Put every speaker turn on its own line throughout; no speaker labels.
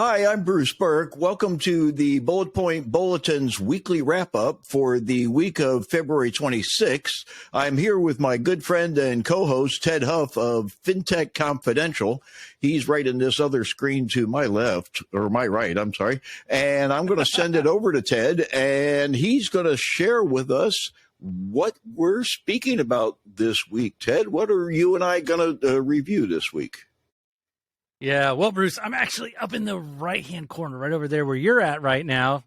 Hi, I'm Bruce Burke. Welcome to the Bullet Point Bulletins weekly wrap-up for the week of February 26th. I'm here with my good friend and co-host, Ted Huff of Fintech Confidential. He's right in this other screen to my left, or my right, I'm sorry. And I'm going to send it over to Ted, and he's going to share with us what we're speaking about this week. Ted, what are you and I going to review this week?
Yeah, well, Bruce, I'm actually up in the right-hand corner, right over there where you're at right now.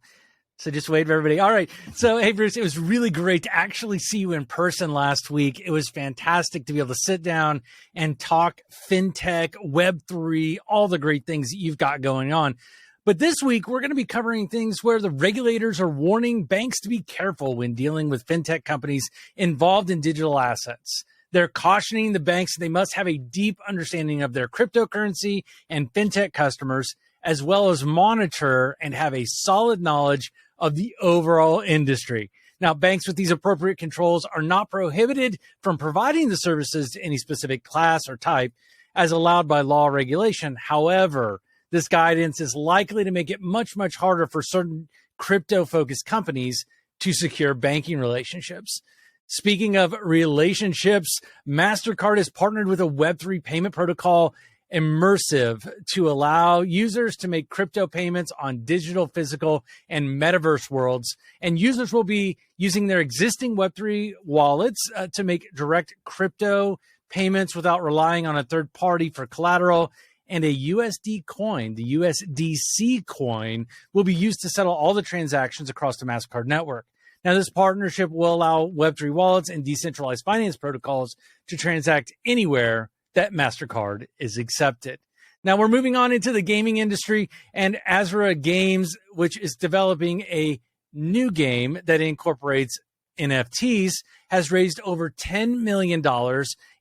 So just wave everybody. All right. So, hey, Bruce, it was really great to actually see you in person last week. It was fantastic to be able to sit down and talk fintech, Web3, all the great things that you've got going on. But this week, we're going to be covering things where the regulators are warning banks to be careful when dealing with fintech companies involved in digital assets. They're cautioning the banks they must have a deep understanding of their cryptocurrency and fintech customers, as well as monitor and have a solid knowledge of the overall industry. Now, banks with these appropriate controls are not prohibited from providing the services to any specific class or type as allowed by law or regulation. However, this guidance is likely to make it much, much harder for certain crypto-focused companies to secure banking relationships. Speaking of relationships, Mastercard has partnered with a Web3 payment protocol, Immersive, to allow users to make crypto payments on digital, physical, and metaverse worlds. And users will be using their existing Web3 wallets to make direct crypto payments without relying on a third party for collateral. And a USD coin, the USDC coin, will be used to settle all the transactions across the Mastercard network. Now, this partnership will allow Web3 wallets and decentralized finance protocols to transact anywhere that Mastercard is accepted. Now, we're moving on into the gaming industry, and Azra Games, which is developing a new game that incorporates NFTs, has raised over $10 million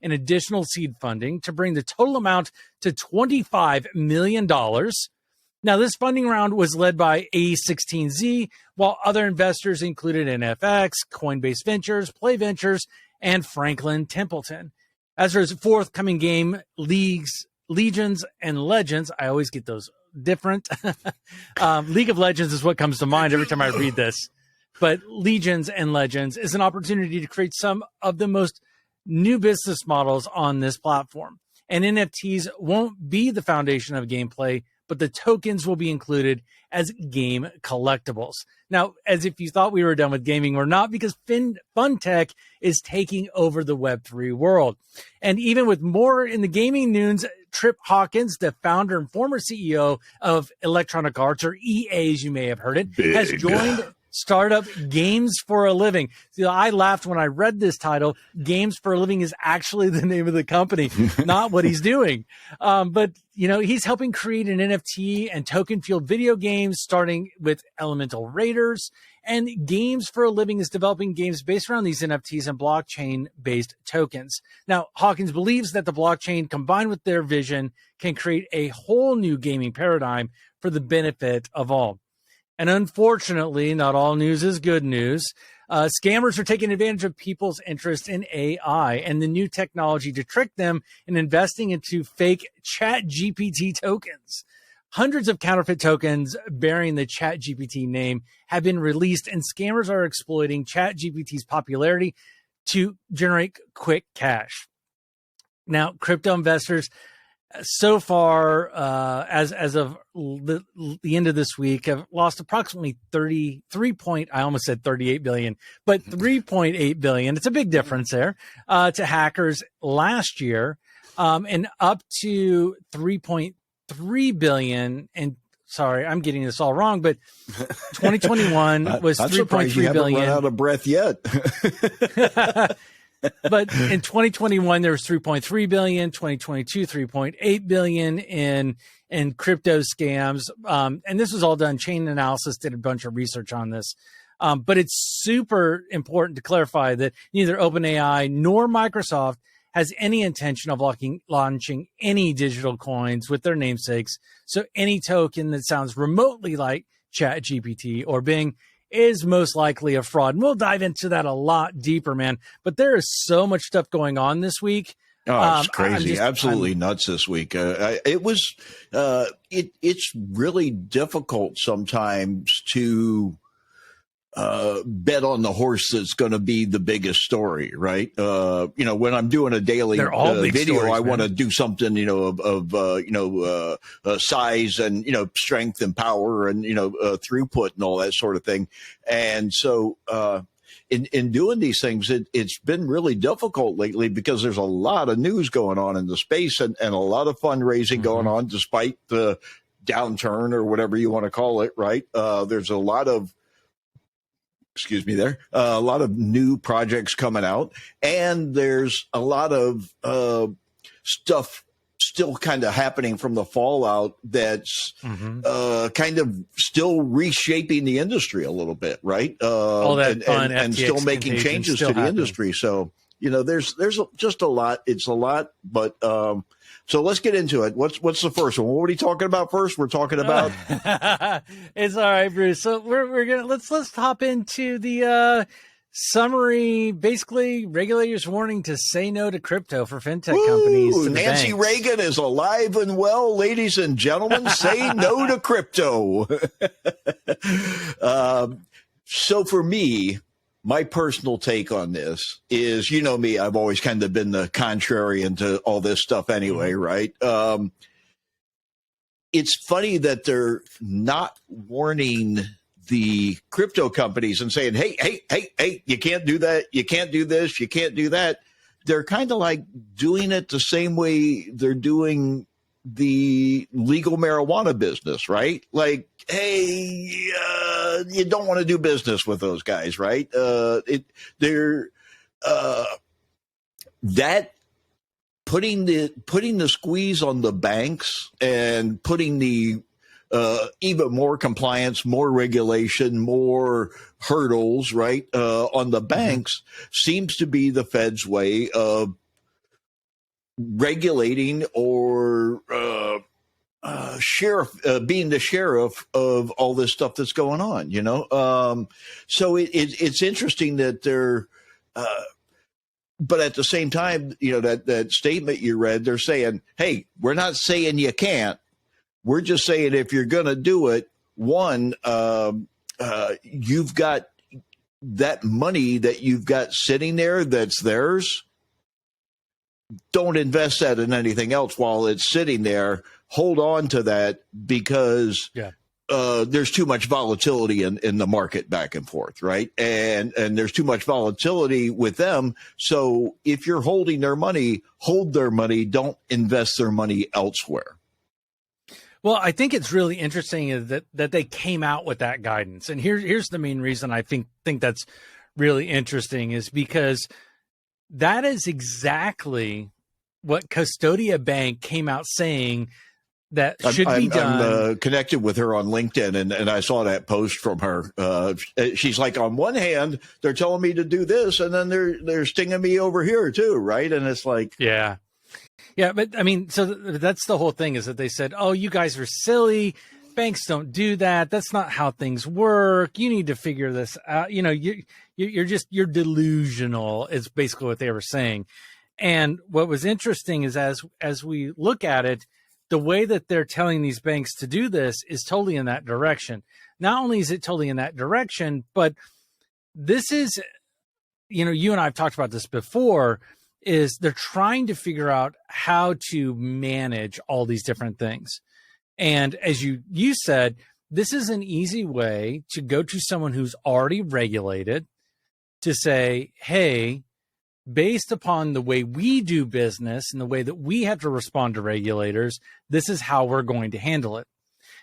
in additional seed funding to bring the total amount to $25 million. Now, this funding round was led by A16Z, while other investors included NFX, Coinbase Ventures, Play Ventures, and Franklin Templeton. Azra's forthcoming game, Legions and Legends, I always get those different. League of Legends is what comes to mind every time I read this. But Legions and Legends is an opportunity to create some of the most new business models on this platform. And NFTs won't be the foundation of gameplay, but the tokens will be included as game collectibles. Now, as if you thought we were done with gaming, we're not, because Fintech is taking over the Web3 world. And even with more in the gaming news, Trip Hawkins, the founder and former CEO of Electronic Arts, or EA as you may have heard it, has joined startup Games for a Living. See, I laughed when I read this title. Games for a Living is actually the name of the company, not what he's doing. But, you know, he's helping create an NFT and token-fueled video games, starting with Elemental Raiders. And Games for a Living is developing games based around these NFTs and blockchain-based tokens. Now, Hawkins believes that the blockchain, combined with their vision, can create a whole new gaming paradigm for the benefit of all. And unfortunately, not all news is good news. Scammers are taking advantage of people's interest in AI and the new technology to trick them in investing into fake ChatGPT tokens. Hundreds of counterfeit tokens bearing the ChatGPT name have been released, and scammers are exploiting ChatGPT's popularity to generate quick cash. Now, crypto investors so far, as of the end of this week, have lost approximately 38 billion, but 3.8 billion. It's a big difference there to hackers last year, and up to 3.3 billion. And sorry, I'm getting this all wrong, but 2021 was 3.3 billion.
Run out of breath yet.
But in 2021, there was 3.3 billion, 2022, 3.8 billion in crypto scams. And this was all done. Chain Analysis did a bunch of research on this. But it's super important to clarify that neither OpenAI nor Microsoft has any intention of launching any digital coins with their namesakes. So any token that sounds remotely like ChatGPT or Bing is most likely a fraud. And we'll dive into that a lot deeper, man. But there is so much stuff going on this week.
Oh, it's crazy.
I'm
Nuts this week. It's really difficult sometimes to bet on the horse that's going to be the biggest story, right? When I'm doing a daily video, stories, I want to do something, of size and, strength and power and, throughput and all that sort of thing. And so, in doing these things, it's been really difficult lately because there's a lot of news going on in the space and a lot of fundraising going on despite the downturn or whatever you want to call it, right? There's a lot of a lot of new projects coming out, and there's a lot of stuff still kind of happening from the fallout that's kind of still reshaping the industry a little bit, right?
All that
and still making changes to the industry. So, there's just a lot. It's a lot, but so let's get into it. What's the first one? What are we talking about first? We're talking about.
It's all right, Bruce. So we're gonna let's hop into the summary. Basically, regulators warning to say no to crypto for fintech companies. To
Nancy
banks.
Reagan is alive and well, ladies and gentlemen. Say no to crypto. So for me, my personal take on this is, me, I've always kind of been the contrarian to all this stuff anyway, right? It's funny that they're not warning the crypto companies and saying, hey, you can't do that. You can't do this. You can't do that. They're kind of like doing it the same way they're doing the legal marijuana business, right? Like, hey, you don't want to do business with those guys, right? They're that putting the squeeze on the banks and putting the even more compliance, more regulation, more hurdles, right, on the banks seems to be the Fed's way of regulating or being the sheriff of all this stuff that's going on, so it's interesting that they're but at the same time, that statement you read, they're saying, hey, we're not saying you can't, we're just saying if you're going to do it, one, you've got that money that you've got sitting there that's theirs. Don't invest that in anything else while it's sitting there. Hold on to that because there's too much volatility in the market back and forth, right? And there's too much volatility with them. So if you're holding their money, hold their money. Don't invest their money elsewhere.
Well, I think it's really interesting is that they came out with that guidance. And here's the main reason I think that's really interesting is because that is exactly what Custodia Bank came out saying that should be done.
I'm connected with her on LinkedIn, and I saw that post from her. She's like, on one hand, they're telling me to do this, and then they're stinging me over here too, right? And it's like,
yeah, but I mean, so that's the whole thing is that they said, oh, you guys are silly. Banks don't do that. That's not how things work. You need to figure this out. You're delusional is basically what they were saying. And what was interesting is as we look at it, the way that they're telling these banks to do this is totally in that direction. Not only is it totally in that direction, but this is, you and I have talked about this before, is they're trying to figure out how to manage all these different things. And as you said, this is an easy way to go to someone who's already regulated to say, hey, based upon the way we do business and the way that we have to respond to regulators, this is how we're going to handle it.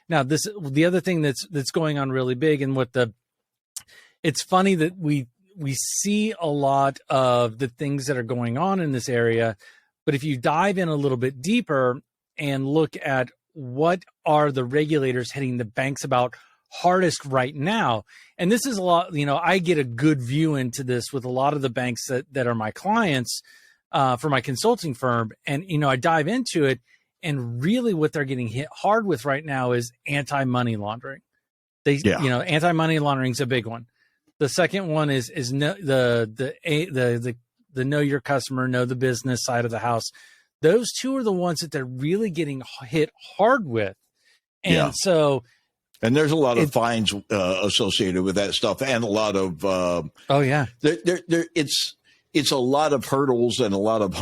Now, the other thing that's going on really big and it's funny that we see a lot of the things that are going on in this area, but if you dive in a little bit deeper and look at what are the regulators hitting the banks about hardest right now, and this is a lot, I get a good view into this with a lot of the banks that are my clients for my consulting firm, and I dive into it, and really what they're getting hit hard with right now is anti-money laundering. Anti-money laundering is a big one. The second one is the the know your customer, know the business side of the house. Those two are the ones that they're really getting hit hard with. And so,
and there's a lot of fines associated with that stuff, and a lot of it's a lot of hurdles and a lot of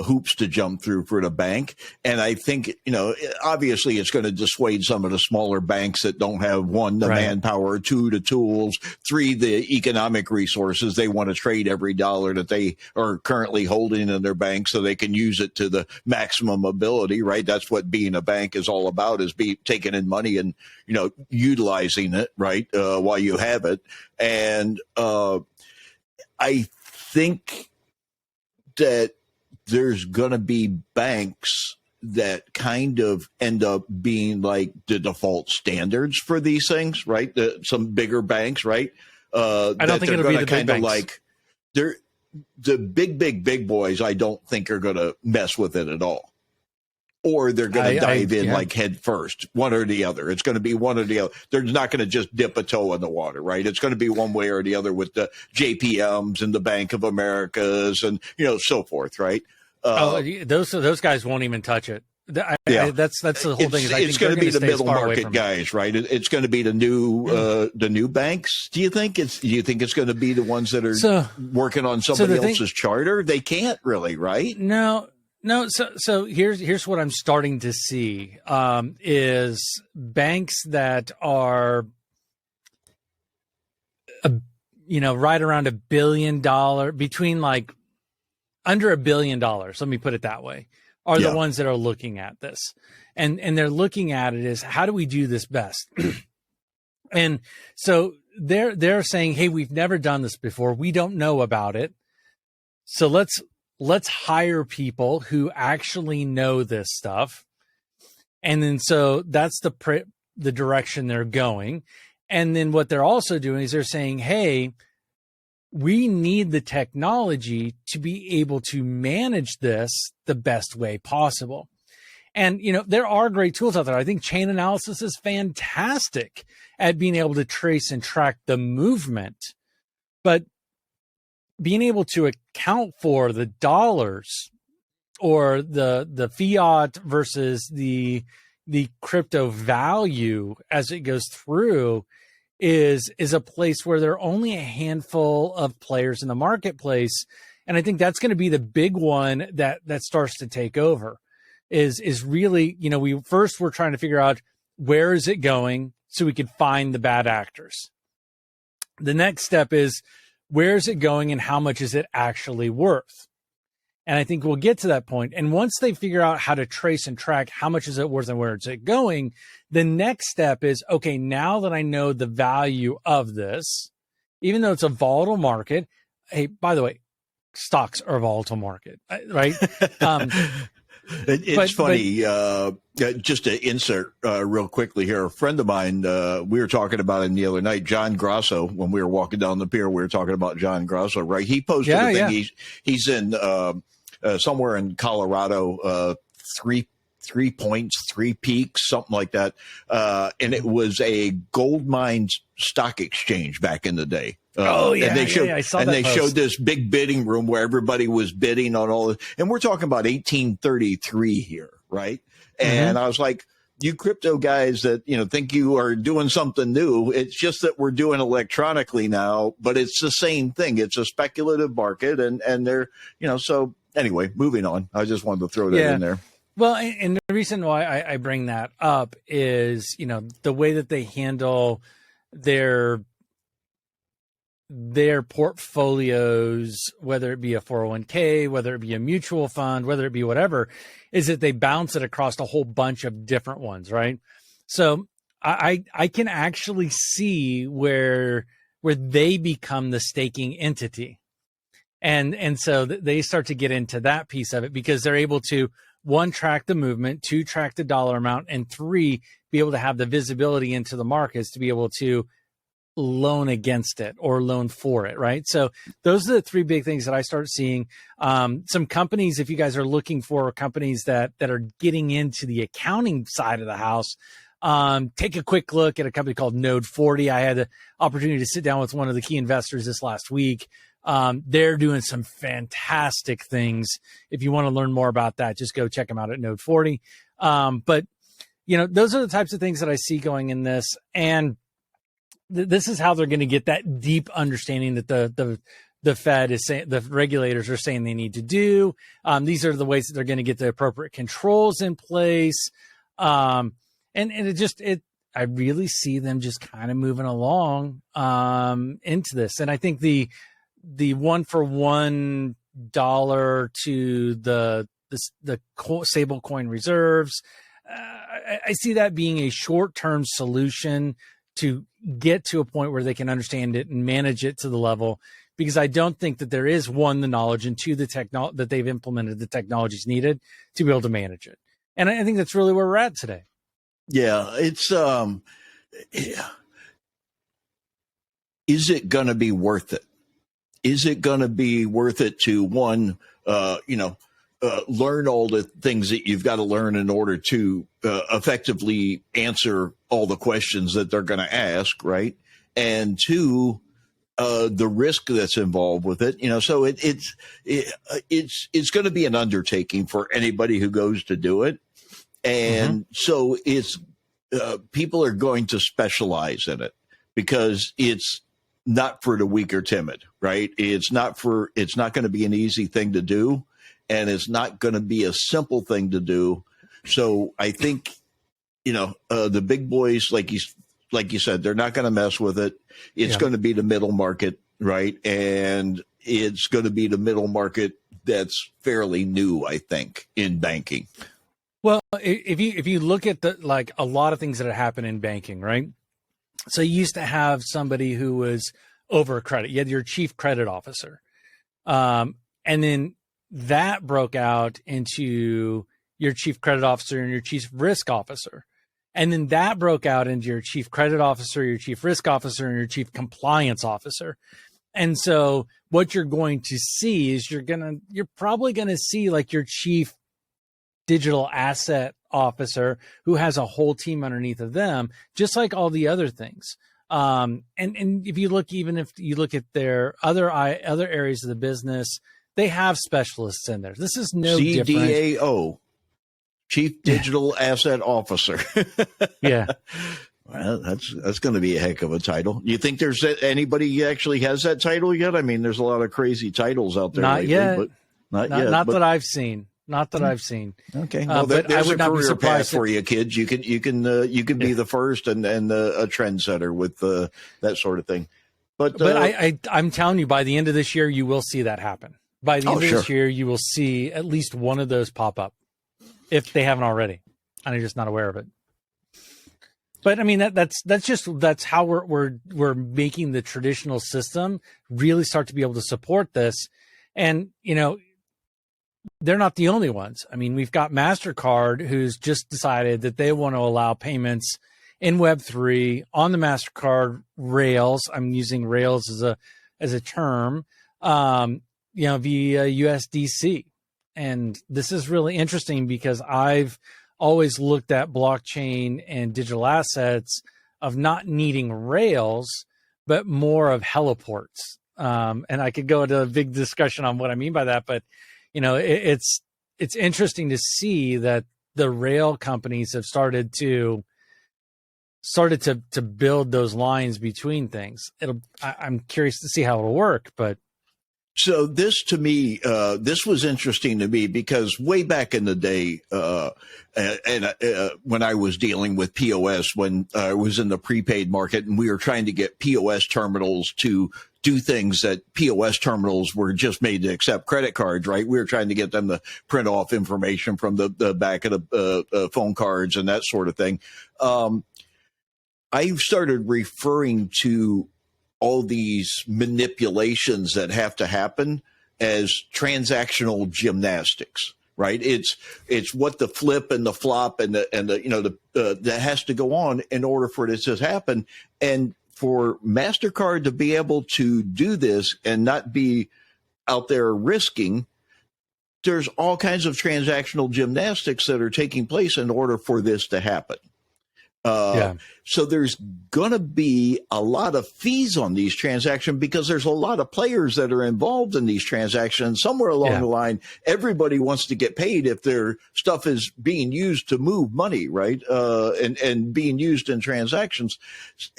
hoops to jump through for the bank. And I think, obviously it's going to dissuade some of the smaller banks that don't have, one, the manpower, two, the tools, three, the economic resources. They want to trade every dollar that they are currently holding in their bank so they can use it to the maximum ability, right? That's what being a bank is all about, is taking in money and, utilizing it, right, while you have it. And I think that there's going to be banks that kind of end up being like the default standards for these things, right? Some bigger banks, right?
I don't think it'll be the big banks.
Like the big boys, I don't think are going to mess with it at all. Or they're going to dive in like head first, one or the other. It's going to be one or the other. They're not going to just dip a toe in the water, right? It's going to be one way or the other with the JPMs and the Bank of Americas and, so forth, right?
Those guys won't even touch it. That's the whole thing.
It's going to be the middle market guys, right? It's going to be the new banks. Do you think it's going to be the ones that are working on somebody else's charter? They can't really, right?
No, so here's what I'm starting to see is banks that are, right around $1 billion, between like under $1 billion. Let me put it that way. Are the ones that are looking at this, and they're looking at it as, how do we do this best? And so they're saying, hey, we've never done this before. We don't know about it. So let's hire people who actually know this stuff. And then so that's the direction they're going. And then what they're also doing is they're saying, hey, we need the technology to be able to manage this the best way possible. And, there are great tools out there. I think chain analysis is fantastic at being able to trace and track the movement. But being able to account for the dollars or the fiat versus the crypto value as it goes through is a place where there are only a handful of players in the marketplace. And I think that's going to be the big one that starts to take over is really, we're trying to figure out where is it going so we can find the bad actors. The next step is, where is it going and how much is it actually worth? And I think we'll get to that point. And once they figure out how to trace and track how much is it worth and where is it going, the next step is, okay, now that I know the value of this, even though it's a volatile market, hey, by the way, stocks are a volatile market, right?
It's funny, just to insert real quickly here, a friend of mine, we were talking about him the other night, John Grosso, when we were walking down the pier, we were talking about John Grosso, right? He posted a thing. Yeah. He's in somewhere in Colorado, 3 points, 3 peaks, something like that. And it was a gold mine stock exchange back in the day. And they showed this big bidding room where everybody was bidding on all this. And we're talking about 1833 here, right? And I was like, you crypto guys that, think you are doing something new. It's just that we're doing electronically now, but it's the same thing. It's a speculative market and they're, so anyway, moving on. I just wanted to throw that in there.
Well, and the reason why I bring that up is, the way that they handle their portfolios, whether it be a 401k, whether it be a mutual fund, whether it be whatever, is that they bounce it across a whole bunch of different ones, right? So I can actually see where they become the staking entity. And so they start to get into that piece of it because they're able to, 1, track the movement, 2, track the dollar amount, and 3, be able to have the visibility into the markets to be able to loan against it or loan for it, right? So those are the 3 big things that I start seeing. Some companies, if you guys are looking for companies that are getting into the accounting side of the house, take a quick look at a company called Node 40. I had the opportunity to sit down with one of the key investors this last week. They're doing some fantastic things. If you want to learn more about that, just go check them out at Node 40. But those are the types of things that I see going in this, and this is how they're going to get that deep understanding that the Fed is saying, the regulators are saying they need to do. These are the ways that they're going to get the appropriate controls in place. And I really see them just kind of moving along into this. And I think the $1-for-$1 to the stable coin reserves, I see that being a short-term solution to get to a point where they can understand it and manage it to the level, because I don't think that there is, one, the knowledge, and two, that they've implemented the technologies needed to be able to manage it. And I think that's really where we're at today.
Yeah, it's is it going to be worth it? Is it going to be worth it to, one, learn all the things that you've got to learn in order to effectively answer all the questions that they're going to ask, right? And two, the risk that's involved with it, so it's going to be an undertaking for anybody who goes to do it. And so it's people are going to specialize in it because it's not for the weak or timid, right? It's not going to be an easy thing to do, and it's not going to be a simple thing to do. So I think, the big boys, like you said, they're not going to mess with it. It's going to be the middle market, right? And it's going to be the middle market that's fairly new, I think, in banking.
Well, if you look at a lot of things that have happened in banking, right? So you used to have somebody who was over credit. You had your chief credit officer. And then that broke out into your chief credit officer and your chief risk officer. And then that broke out into your chief credit officer, your chief risk officer, and your chief compliance officer. And so what you're going to see is you're probably going to see like your chief digital asset officer who has a whole team underneath of them, just like all the other things. And if you look at their other areas of the business, they have specialists in there. This is no different.
CDAO, Chief Digital Asset Officer.
Yeah.
Well, that's going to be a heck of a title. Do you think there's anybody who actually has that title yet? I mean, there's a lot of crazy titles out there.
Not
lately,
yet.
But
Not that I've seen. Not that I've seen.
Okay, well,
but
there's
I would
a
not be
career path
surprised
for you, kids. You can be the first and a trendsetter with that sort of thing. But
I'm telling you, by the end of this year, you will see that happen. By the end of this year, you will see at least one of those pop up, if they haven't already, and I'm just not aware of it. But I mean, that's how we're making the traditional system really start to be able to support this. And they're not the only ones. I mean, we've got Mastercard, who's just decided that they want to allow payments in Web3 on the Mastercard rails. I'm using rails as a term, via USDC. And this is really interesting because I've always looked at blockchain and digital assets of not needing rails, but more of heliports. And I could go into a big discussion on what I mean by that, but it's interesting to see that the rail companies have started to build those lines between things. I'm curious to see how it'll work, but.
So this, to me, this was interesting to me because way back in the day, when I was dealing with POS, when I was in the prepaid market and we were trying to get POS terminals to do things that POS terminals were just made to accept credit cards, right? We were trying to get them to print off information from the back of the phone cards and that sort of thing. I've started referring to all these manipulations that have to happen as transactional gymnastics, right? It's what the flip and the flop and the that has to go on in order for this to happen. And for Mastercard to be able to do this and not be out there risking, there's all kinds of transactional gymnastics that are taking place in order for this to happen.
Yeah.
So there's going to be a lot of fees on these transactions because there's a lot of players that are involved in these transactions. Somewhere along the line, everybody wants to get paid if their stuff is being used to move money, right? And being used in transactions.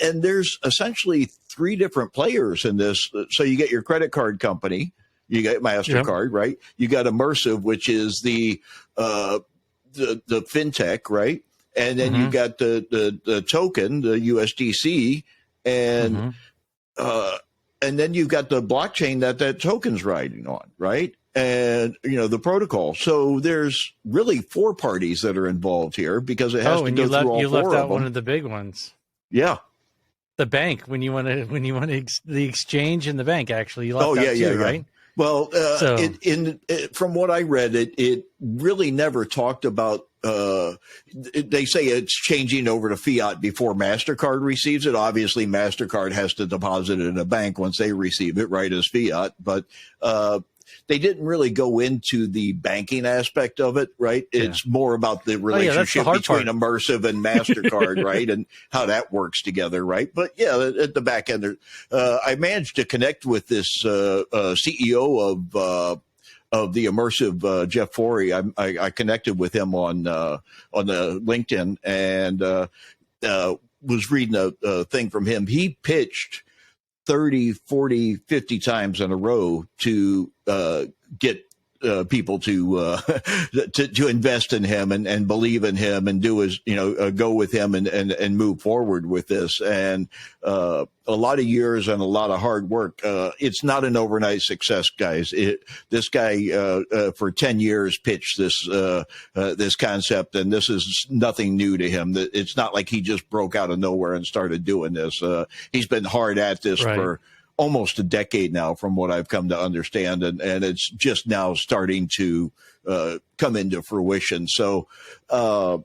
And there's essentially three different players in this. So you get your credit card company, you got Mastercard, right? You got Immersive, which is the Fintech, right? And then you got the token, the USDC, and then you've got the blockchain that token's riding on, right? And the protocol. So there's really four parties that are involved here because it has to go through all four of them.
You left out one of the big ones.
Yeah,
the bank. When you want the exchange and the bank, actually, you left out two, right?
Well, from what I read, it really never talked about. They say it's changing over to fiat before Mastercard receives it. Obviously, Mastercard has to deposit it in a bank once they receive it, right, as fiat. But they didn't really go into the banking aspect of it, right? Yeah. It's more about the relationship between Immersive and Mastercard, right, and how that works together, right? But yeah, at the back end, I managed to connect with this CEO of the Immersive, Jeff Forey. I connected with him on the LinkedIn and was reading a thing from him. He pitched 30, 40, 50 times in a row to get people to invest in him and believe in him and do his, go with him and move forward with this. And a lot of years and a lot of hard work. It's not an overnight success, guys. This guy for 10 years pitched this concept, and this is nothing new to him. It's not like he just broke out of nowhere and started doing this. He's been hard at this for almost a decade now, from what I've come to understand, and it's just now starting to come into fruition. So, and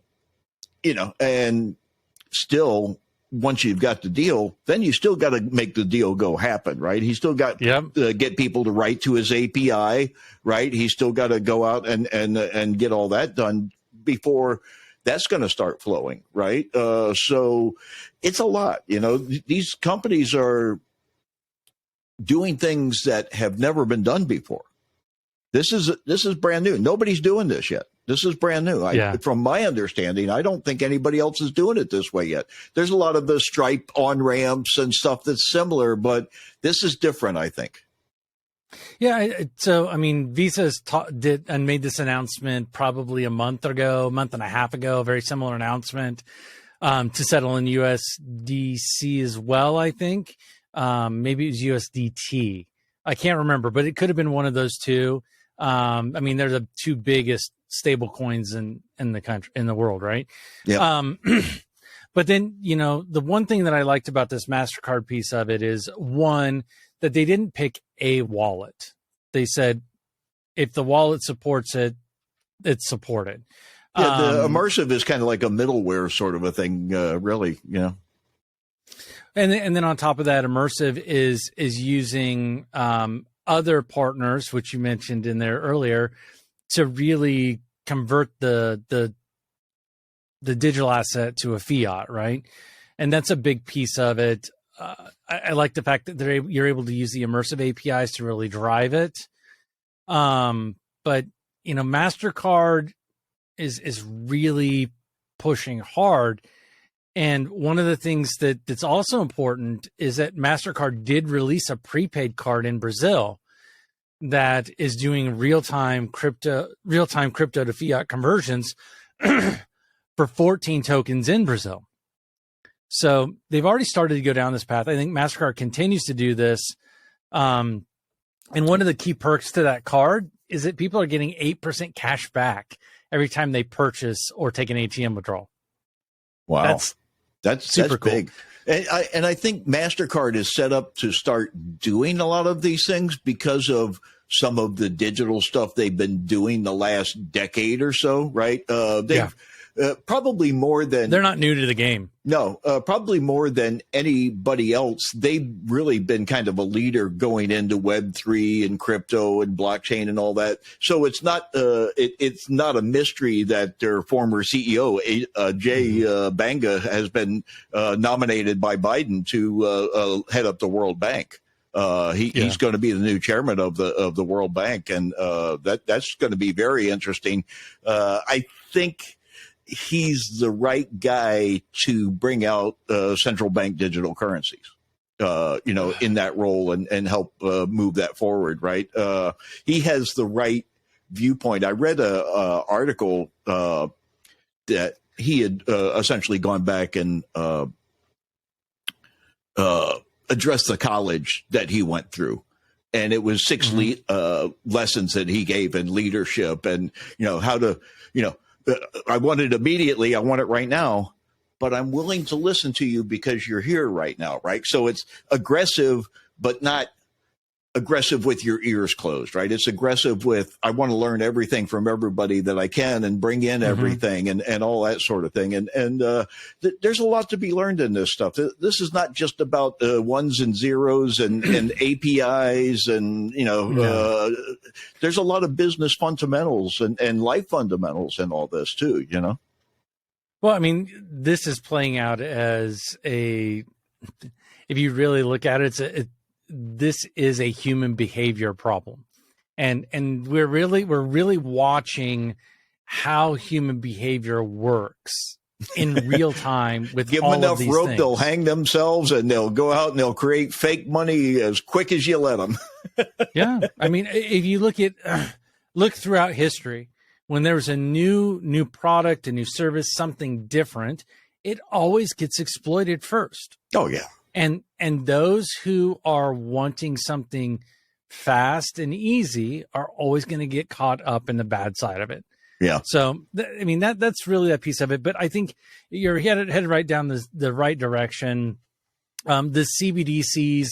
still, once you've got the deal, then you still got to make the deal go happen, right? He's still got to get people to write to his API, right? He's still got to go out and get all that done before that's going to start flowing, right? So it's a lot. These companies are doing things that have never been done before. This is brand new. Nobody's doing this yet. This is brand new. From my understanding, I don't think anybody else is doing it this way yet. There's a lot of the Stripe on-ramps and stuff that's similar, but this is different, I think.
Yeah. So, Visa's did and made this announcement probably a month and a half ago, a very similar announcement to settle in USDC as well, I think. Maybe it was USDT. I can't remember, but it could have been one of those two. They're the two biggest stable coins in the country, in the world, right? Yeah. But then, the one thing that I liked about this MasterCard piece of it is, one, that they didn't pick a wallet. They said, if the wallet supports it, it's supported.
Yeah, the Immersive is kind of like a middleware sort of a thing, really,
And then on top of that, Immersive is using other partners, which you mentioned in there earlier, to really convert the digital asset to a fiat, right? And that's a big piece of it. I like the fact that you're able to use the Immersive APIs to really drive it. But Mastercard is really pushing hard. And one of the things that's also important is that Mastercard did release a prepaid card in Brazil that is doing real-time crypto to fiat conversions for 14 tokens in Brazil. So they've already started to go down this path. I think Mastercard continues to do this. And one of the key perks to that card is that people are getting 8% cash back every time they purchase or take an ATM withdrawal.
Wow. That's
super cool.
Big. And I think MasterCard is set up to start doing a lot of these things because of some of the digital stuff they've been doing the last decade or so, right? probably more than
they're not new to the game.
No, probably more than anybody else. They've really been kind of a leader going into Web3 and crypto and blockchain and all that. So it's not it's not a mystery that their former CEO Jay Banga has been nominated by Biden to head up the World Bank. He's going to be the new chairman of the World Bank, and that's going to be very interesting. I think he's the right guy to bring out central bank digital currencies, in that role and help move that forward. Right. He has the right viewpoint. I read a article that he had essentially gone back and addressed the college that he went through. And it was 6 lessons that he gave in leadership and, how to, I want it immediately. I want it right now, but I'm willing to listen to you because you're here right now. Right. So it's aggressive, but not aggressive with your ears closed. Right. It's aggressive with, I want to learn everything from everybody that I can and bring in everything and all that sort of thing. And there's a lot to be learned in this stuff. This is not just about ones and zeros and APIs and, there's a lot of business fundamentals and life fundamentals in all this too,
Well, I mean, this is playing out as if you really look at it, this is a human behavior problem. And we're really watching how human behavior works in real time with
give
all
them enough
of these
rope,
things.
they'll hang themselves and they'll go out and they'll create fake money as quick as you let them.
Yeah. I mean, if you look throughout history, when there's a new product, a new service, something different, it always gets exploited first.
Oh yeah.
And those who are wanting something fast and easy are always going to get caught up in the bad side of it.
Yeah.
So, I mean, that's really that piece of it. But I think you're headed right down the right direction. The CBDCs,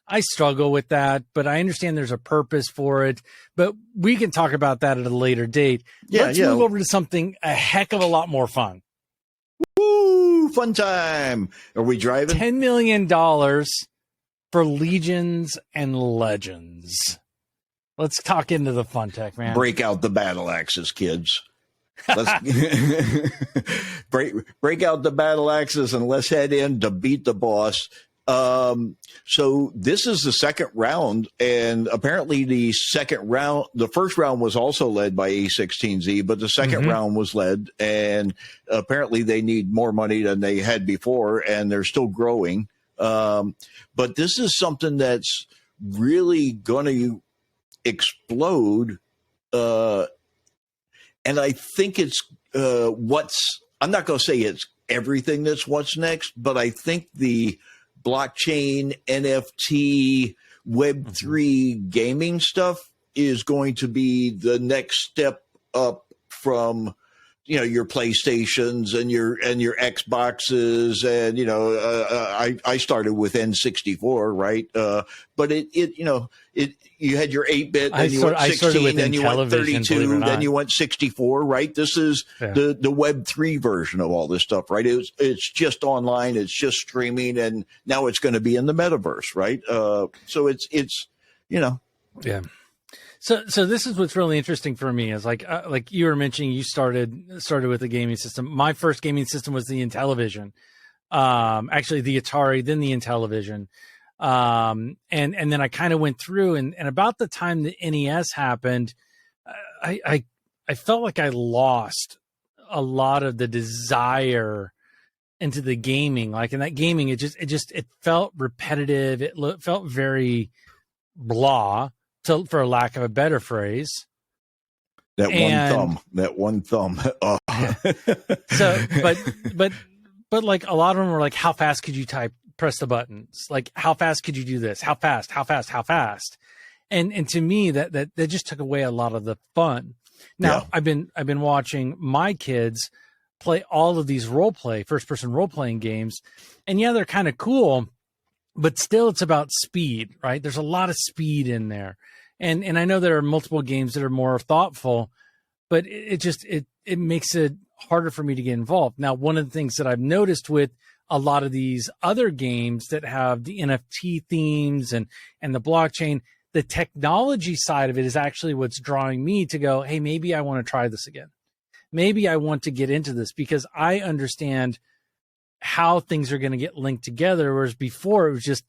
I struggle with that, but I understand there's a purpose for it. But we can talk about that at a later date. Let's move over to something a heck of a lot more fun.
Woo! Fun time. Are we driving?
$10 million for Legions and Legends. Let's talk into the fun tech, man.
Break out the battle axes, kids. Let's break out the battle axes and let's head in to beat the boss. So this is the second round, and apparently the first round was also led by A16Z, but the second round was led, and apparently they need more money than they had before, and they're still growing. But this is something that's really going to explode. And I think it's I'm not going to say it's everything that's what's next, but I think the blockchain, NFT, Web3 gaming stuff is going to be the next step up from, your PlayStations and your Xboxes. And, I started with N64, right? But you had your 8-bit, then you went 16, then you went 32, then you went 64, right? This is the Web3 version of all this stuff, right? It's just online, it's just streaming, and now it's going to be in the metaverse, right? So it's
Yeah. So this is what's really interesting for me is like you were mentioning, you started with the gaming system. My first gaming system was the Intellivision, actually the Atari, then the Intellivision. And then I kind of went through and about the time the NES happened, I felt like I lost a lot of the desire into the gaming. Like in that gaming, it felt repetitive. It felt very blah, for a lack of a better phrase.
That one thumb. Oh.
So, but like a lot of them were like, how fast could you press the buttons? Like, how fast could you do this? How fast? And to me, that just took away a lot of the fun. Now, I've been watching my kids play all of these first person role playing games, and they're kind of cool, but still it's about speed, right? There's a lot of speed in there. And I know there are multiple games that are more thoughtful, but it makes it harder for me to get involved. Now, one of the things that I've noticed with a lot of these other games that have the NFT themes and the blockchain, the technology side of it is actually what's drawing me to go, hey, maybe I want to try this again. Maybe I want to get into this because I understand how things are going to get linked together. Whereas before it was just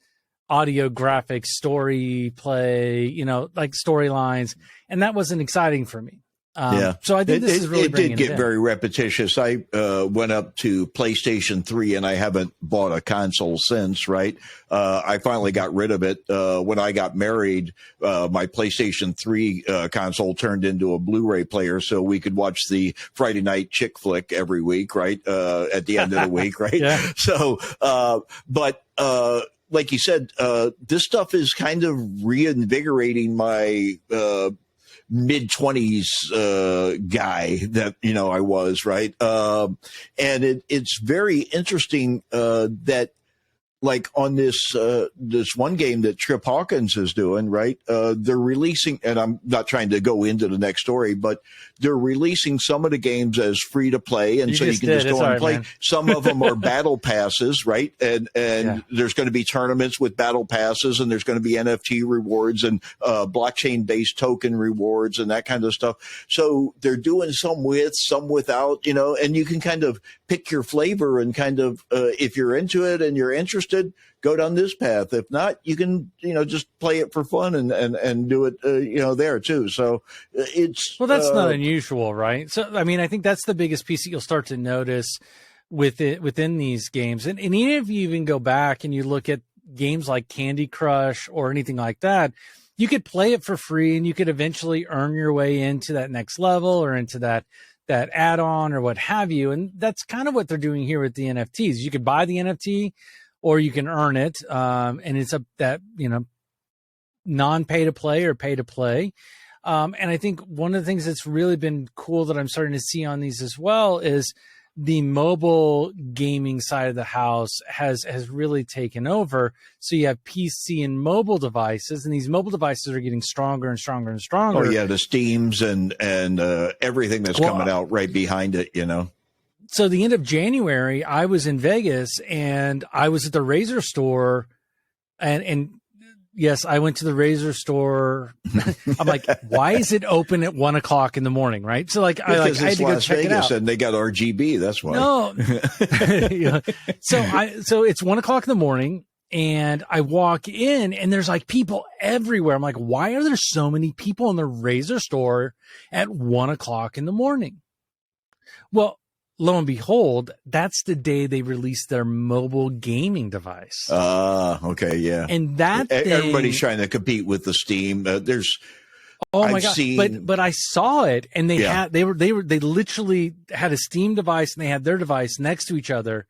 audio, graphics, story, play, like storylines. And that wasn't exciting for me. So I think this is really bringing it
did get very repetitious. I went up to PlayStation 3 and I haven't bought a console since, right? I finally got rid of it. When I got married, my PlayStation 3 console turned into a Blu-ray player so we could watch the Friday night chick flick every week, right? At the end of the week, right?
Yeah.
So, like you said, this stuff is kind of reinvigorating my mid-20s guy that I was, right, and it's very interesting that like on this one game that Trip Hawkins is doing, right, they're releasing, and I'm not trying to go into the next story, but they're releasing some of the games as free to play, and so you can just go and play. Some of them are battle passes, right, and there's going to be tournaments with battle passes, and there's going to be NFT rewards and blockchain based token rewards and that kind of stuff. So they're doing some with, some without, and you can kind of pick your flavor and kind of if you're into it and you're interested, go down this path. If not, you can, just play it for fun and do it, there too. So it's
that's not unusual, right? So I mean, I think that's the biggest piece that you'll start to notice within these games, and even if you even go back and you look at games like Candy Crush or anything like that, you could play it for free and you could eventually earn your way into that next level or into that add-on or what have you. And that's kind of what they're doing here with the NFTs. You could buy the NFT or you can earn it. And it's non-pay to play or pay to play. And I think one of the things that's really been cool that I'm starting to see on these as well is the mobile gaming side of the house has really taken over. So you have PC and mobile devices, and these mobile devices are getting stronger and stronger and stronger.
Oh yeah, the Steams and everything that's coming out right behind it,
So the end of January, I was in Vegas and I was at the Razer store, and yes, I went to the Razer store. I'm like, why is it open at 1 o'clock in the morning? Right. So I had to go check it out.
And they got RGB. That's why.
No. So it's 1 o'clock in the morning and I walk in and there's like people everywhere. I'm like, why are there so many people in the Razer store at 1 o'clock in the morning? Well, lo and behold, that's the day they released their mobile gaming device.
Okay, yeah.
And
everybody's trying to compete with the Steam. There's,
my God! But I saw it, and they literally had a Steam device, and they had their device next to each other,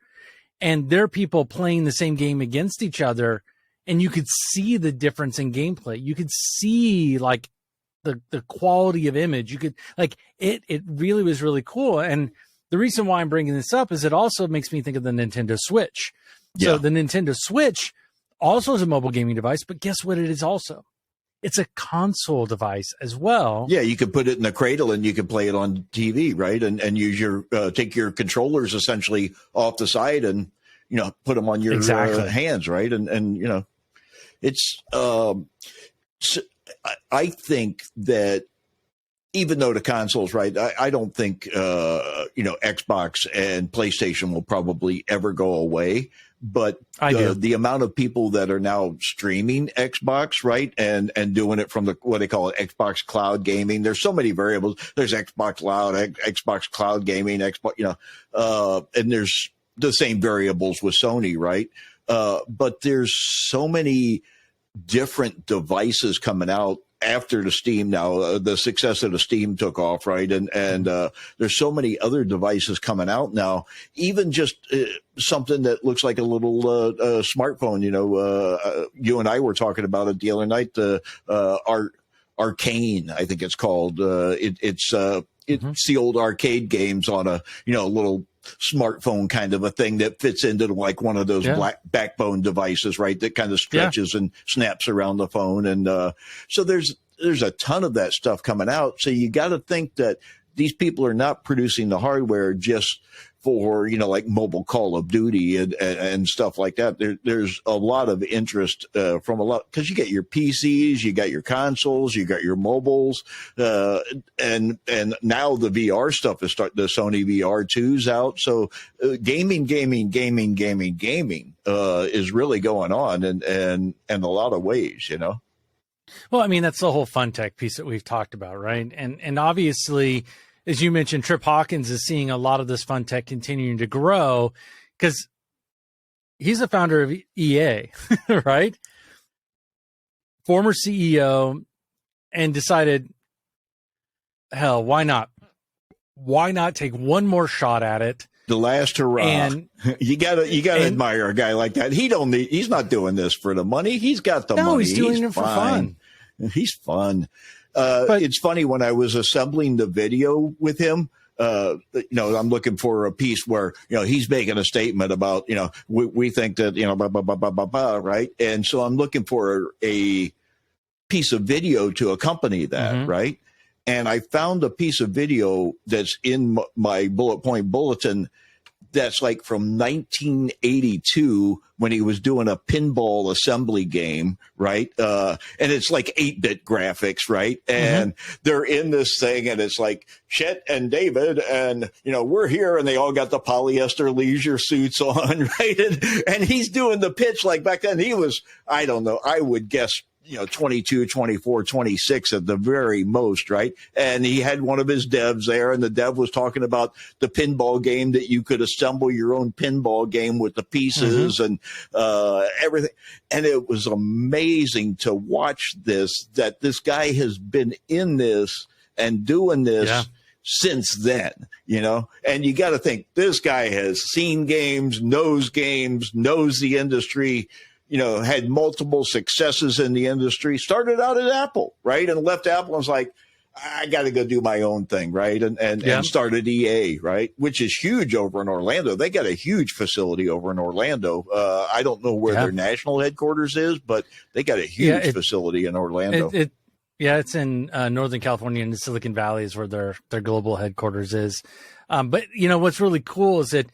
and their people playing the same game against each other, and you could see the difference in gameplay. You could see like the quality of image. You could it really was really cool. And the reason why I'm bringing this up is it also makes me think of the Nintendo Switch. Yeah. So the Nintendo Switch also is a mobile gaming device, but guess what it is also? It's a console device as well.
Yeah, you could put it in the cradle and you can play it on TV, right? And use your take your controllers essentially off the side and put them on your hands, right? And it's so I think that even though the consoles, right, I don't think Xbox and PlayStation will probably ever go away. But the amount of people that are now streaming Xbox, right, and doing it from what they call it, Xbox Cloud Gaming. There's so many variables. There's Xbox Cloud Gaming, and there's the same variables with Sony, right? But there's so many different devices coming out after the Steam now, the success of the Steam took off, right? And there's so many other devices coming out now, even just something that looks like a little smartphone. You and I were talking about it the other night, Arcane, I think it's called. It's the old arcade games on a, little smartphone kind of a thing that fits into like one of those black backbone devices, right? That kind of stretches and snaps around the phone. And so there's a ton of that stuff coming out. So you got to think that these people are not producing the hardware just for, like mobile Call of Duty and stuff like that. There's a lot of interest from a lot, because you get your PCs, you got your consoles, you got your mobiles, and now the VR stuff is starting. The Sony VR2's out, so gaming is really going on, and in a lot of ways,
Well, I mean, that's the whole fun tech piece that we've talked about, right? And obviously, as you mentioned, Trip Hawkins is seeing a lot of this fun tech continuing to grow because he's the founder of EA, right? Former CEO, and decided, hell, why not? Why not take one more shot at it?
The last hurrah.
And
you gotta admire a guy like that. He's not doing this for the money. He's got the money.
No, he's doing it for fun.
He's fun. But it's funny, when I was assembling the video with him, I'm looking for a piece where, he's making a statement about, we think that, blah, blah, blah, blah, blah, blah, right? And so I'm looking for a piece of video to accompany that, right? And I found a piece of video that's in my bullet point bulletin that's like from 1982 when he was doing a pinball assembly game, right? And it's like 8-bit graphics, right? And they're in this thing, and it's like Chet and David, and, we're here, and they all got the polyester leisure suits on, right? And he's doing the pitch like back then. He was, I don't know, I would guess, 22, 24, 26 at the very most, right? And he had one of his devs there, and the dev was talking about the pinball game, that you could assemble your own pinball game with the pieces and everything. And it was amazing to watch that this guy has been in this and doing this since then, and you got to think, this guy has seen games, knows the industry, had multiple successes in the industry, started out at Apple, right? And left Apple and was like, I got to go do my own thing, right? And started EA, right? Which is huge over in Orlando. They got a huge facility over in Orlando. I don't know where their national headquarters is, but they got a huge facility in Orlando.
It's in Northern California, in the Silicon Valley is where their global headquarters is. But what's really cool is that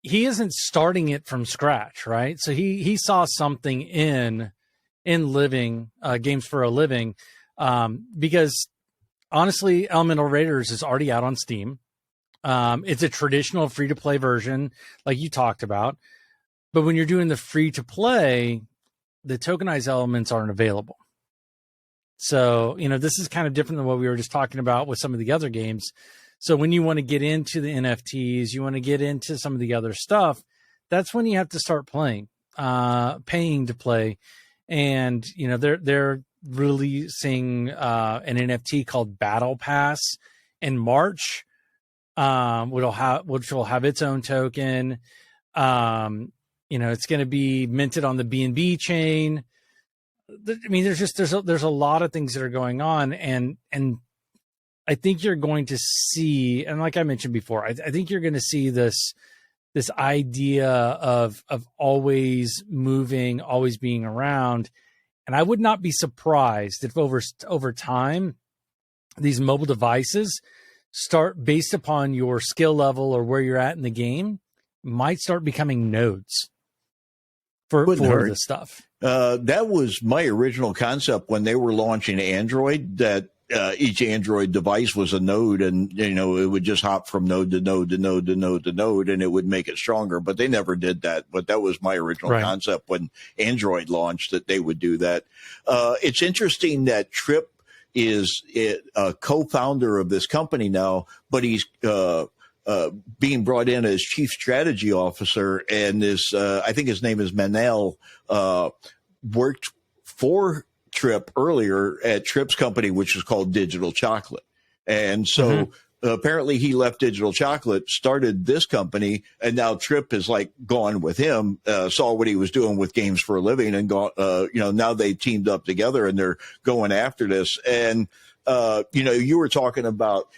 he isn't starting it from scratch, right? So he saw something in living games for a living, because honestly, Elemental Raiders is already out on Steam. It's a traditional free-to-play version, like you talked about. But when you're doing the free-to-play, the tokenized elements aren't available. So, this is kind of different than what we were just talking about with some of the other games. So when you want to get into the NFTs, you want to get into some of the other stuff, that's when you have to start paying to play. And, they're releasing an NFT called Battle Pass in March, which will have its own token. It's going to be minted on the BNB chain. I mean, there's a lot of things that are going on, and I think you're going to see, and like I mentioned before, I think you're going to see this idea of always moving, always being around. And I would not be surprised if over time, these mobile devices start, based upon your skill level or where you're at in the game, might start becoming nodes for this stuff.
That was my original concept when they were launching Android, that each Android device was a node, and it would just hop from node to node to node to node to node, and it would make it stronger. But they never did that. But that was my original concept when Android launched, that they would do that. It's interesting that Trip is a co-founder of this company now, but he's being brought in as chief strategy officer, and this I think his name is Manel, worked for Trip earlier at Trip's company, which is called Digital Chocolate. And so apparently he left Digital Chocolate, started this company, and now Trip has gone with him, saw what he was doing with games for a living, and now they teamed up together and they're going after this. And You were talking about,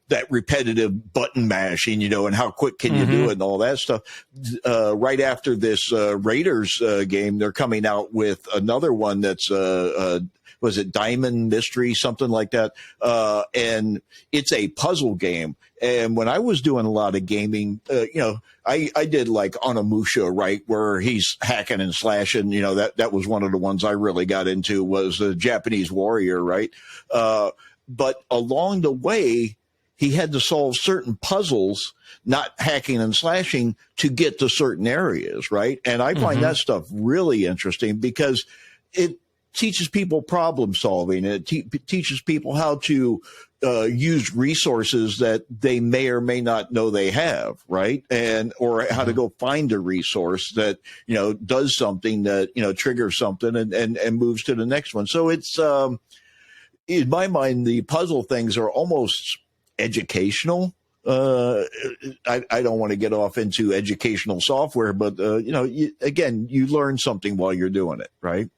that repetitive button mashing, and how quick can you do it and all that stuff. Right after this Raiders game, they're coming out with another one that's was it Diamond Mystery, something like that. And it's a puzzle game. And when I was doing a lot of gaming, I did like Onimusha, right, where he's hacking and slashing. That was one of the ones I really got into, was the Japanese warrior, right? But along the way, he had to solve certain puzzles, not hacking and slashing, to get to certain areas, right? And I find that stuff really interesting because it teaches people problem solving. It teaches people how to use resources that they may or may not know they have, right? Or how to go find a resource that, does something that, triggers something and moves to the next one. So it's, in my mind, the puzzle things are almost educational. I don't want to get off into educational software, but, you learn something while you're doing it, right?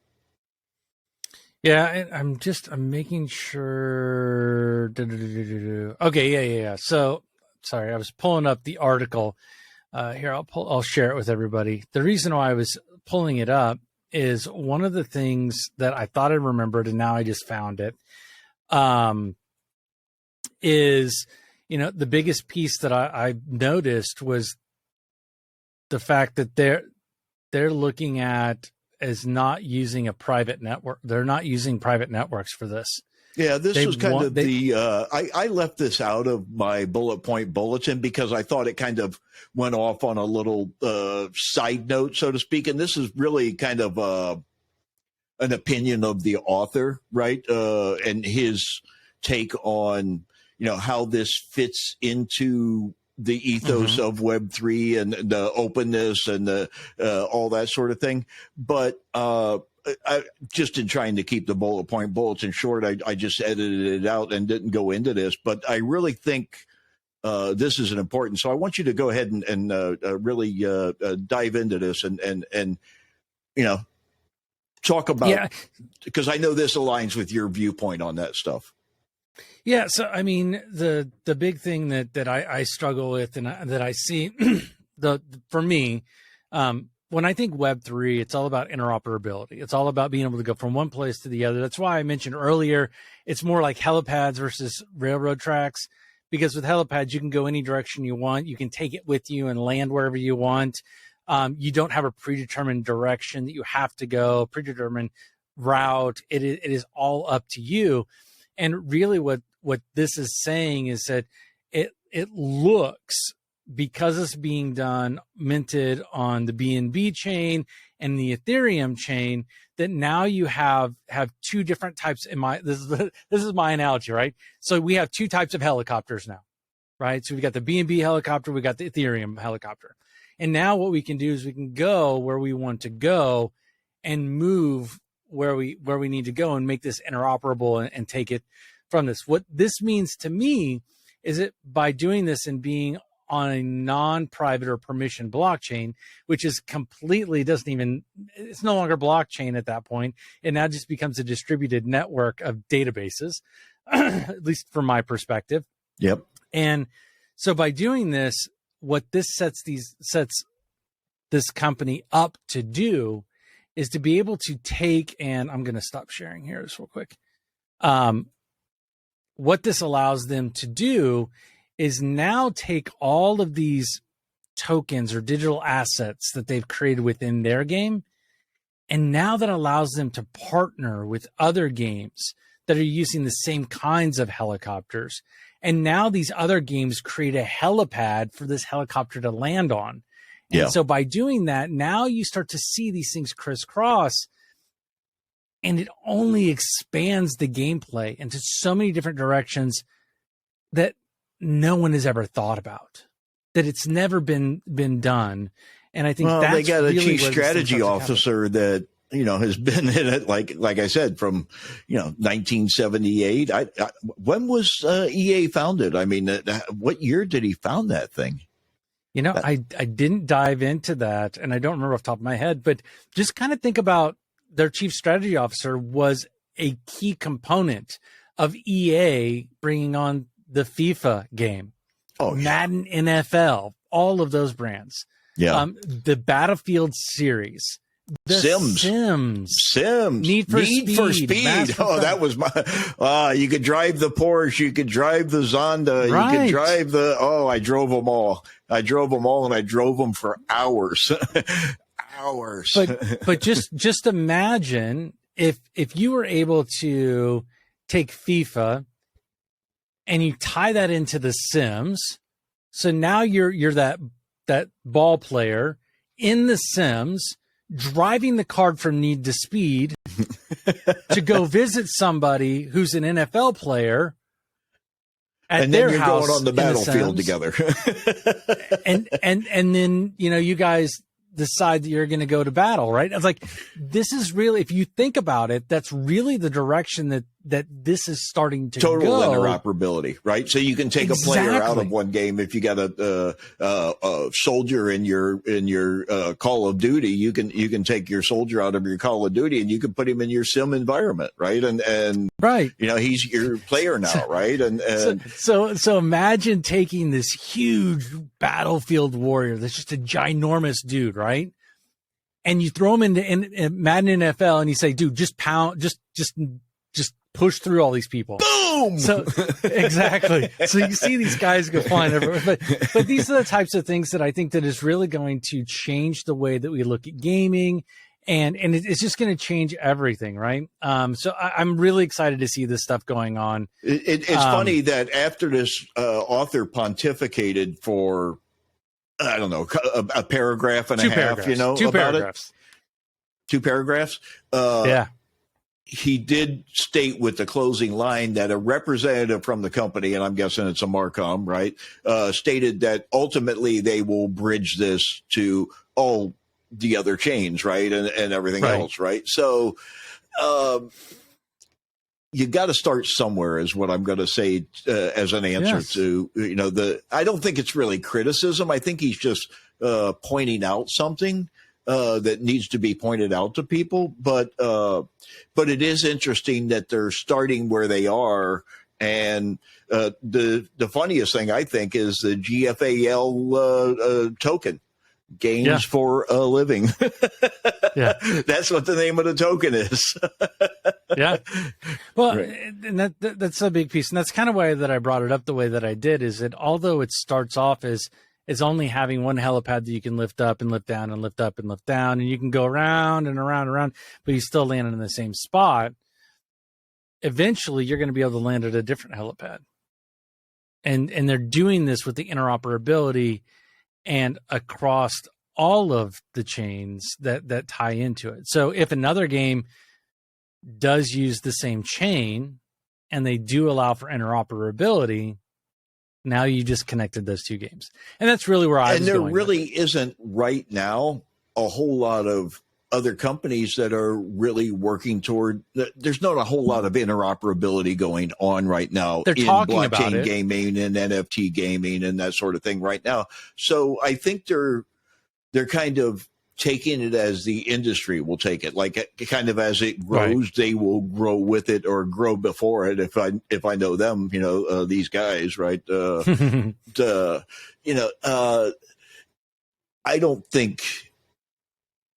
Yeah, I'm making sure. Okay, yeah. So, sorry, I was pulling up the article. Here, I'll share it with everybody. The reason why I was pulling it up is one of the things that I thought I remembered, and now I just found it. Is the biggest piece that I noticed was the fact that they're looking at as not using a private network. They're not using private networks for this.
Yeah, this was kind of I left this out of my bullet point bulletin because I thought it kind of went off on a little side note, so to speak. And this is really kind of an opinion of the author, right? And his take on, how this fits into the ethos of Web3 and the openness and the all that sort of thing. But I just in trying to keep the bullet point bulletin short, I just edited it out and didn't go into this. But I really think this is an important. So I want you to go ahead and really dive into this and talk about, because I know this aligns with your viewpoint on that stuff.
Yeah, so I mean, the big thing that I struggle with and that I see, for me, when I think Web3, it's all about interoperability. It's all about being able to go from one place to the other. That's why I mentioned earlier, it's more like helipads versus railroad tracks, because with helipads, you can go any direction you want. You can take it with you and land wherever you want. You don't have a predetermined direction that you have to go, predetermined route. It is all up to you. And really what this is saying is that it looks, because it's being done, minted on the BNB chain and the Ethereum chain, that now you have two different types. This is my analogy, right? So we have two types of helicopters now, right? So we got the BNB helicopter, we got the Ethereum helicopter. And now what we can do is we can go where we want to go and move where we need to go and make this interoperable and take it from this. What this means to me is that by doing this and being on a non-private or permission blockchain, which is completely it's no longer blockchain at that point. It now just becomes a distributed network of databases, at least from my perspective.
Yep.
And so by doing this, what this sets this company up to do is to be able to take, and I'm going to stop sharing here just real quick. What this allows them to do is now take all of these tokens or digital assets that they've created within their game, and now that allows them to partner with other games that are using the same kinds of helicopters. And now these other games create a helipad for this helicopter to land on. And so by doing that, now you start to see these things crisscross, and it only expands the gameplay into so many different directions that no one has ever thought about, that it's never been done. And I think that's
they got a
really
chief strategy officer that, has been in it, like I said, from, 1978. When was EA founded? I mean, what year did he found that thing?
I didn't dive into that, and I don't remember off the top of my head, but just kind of think about their chief strategy officer was a key component of EA bringing on the FIFA game, Madden NFL, all of those brands.
Yeah.
The Battlefield series. The
Sims. Need for Speed. Oh, that was my. You could drive the Porsche. You could drive the Zonda.
Right.
You could drive the. Oh, I drove them all. And I drove them for hours. Hours.
But just imagine if you were able to take FIFA and you tie that into the Sims. So now you're that ball player in the Sims, driving the card from need to speed to go visit somebody who's an NFL player at
and
their
then you're
house
going on the battlefield together.
and then, you guys decide that you're going to go to battle, right? It's like, this is really, if you think about it, that's really the direction that this is starting to
total
go.
Interoperability, right? So you can take a player out of one game. If you got a soldier in your Call of Duty, you can take your soldier out of your Call of Duty and you can put him in your sim environment, right? And
right,
he's your player now, right? And
so imagine taking this huge battlefield warrior that's just a ginormous dude, right? And you throw him into Madden NFL and you say, dude, just pound, just push through all these people.
Boom!
So exactly. So you see these guys go flying everywhere. But these are the types of things that I think that is really going to change the way that we look at gaming, and it's just going to change everything, right? So I'm really excited to see this stuff going on.
It's funny that after this author pontificated for, I don't know, a paragraph and a half,
Two paragraphs.
Two paragraphs.
Yeah.
He did state with the closing line that a representative from the company, and I'm guessing it's a Marcom, right, stated that ultimately they will bridge this to all the other chains, right, and everything else, right? So you got to start somewhere is what I'm going to say as an answer to, I don't think it's really criticism. I think he's just pointing out something that needs to be pointed out to people, but it is interesting that they're starting where they are. And the funniest thing I think is the GFAL token, gains for a living.
Yeah,
that's what the name of the token is.
Yeah, well, and that's a big piece, and that's kind of why that I brought it up the way that I did. Is that although it starts off as it's only having one helipad that you can lift up and lift down and lift up and lift down, and you can go around and around and around, but you still land in the same spot. Eventually, you're going to be able to land at a different helipad. And they're doing this with the interoperability and across all of the chains that tie into it. So if another game does use the same chain and they do allow for interoperability, now you just connected those two games. And that's really where I was going.
And there really isn't right now a whole lot of other companies that are really working toward, there's not a whole lot of interoperability going on right now.
They're talking
blockchain
about it.
Gaming and NFT gaming and that sort of thing right now. So I think they're kind of taking it as the industry will take it, like kind of as it grows, they will grow with it or grow before it. If I know them, these guys, right? I don't think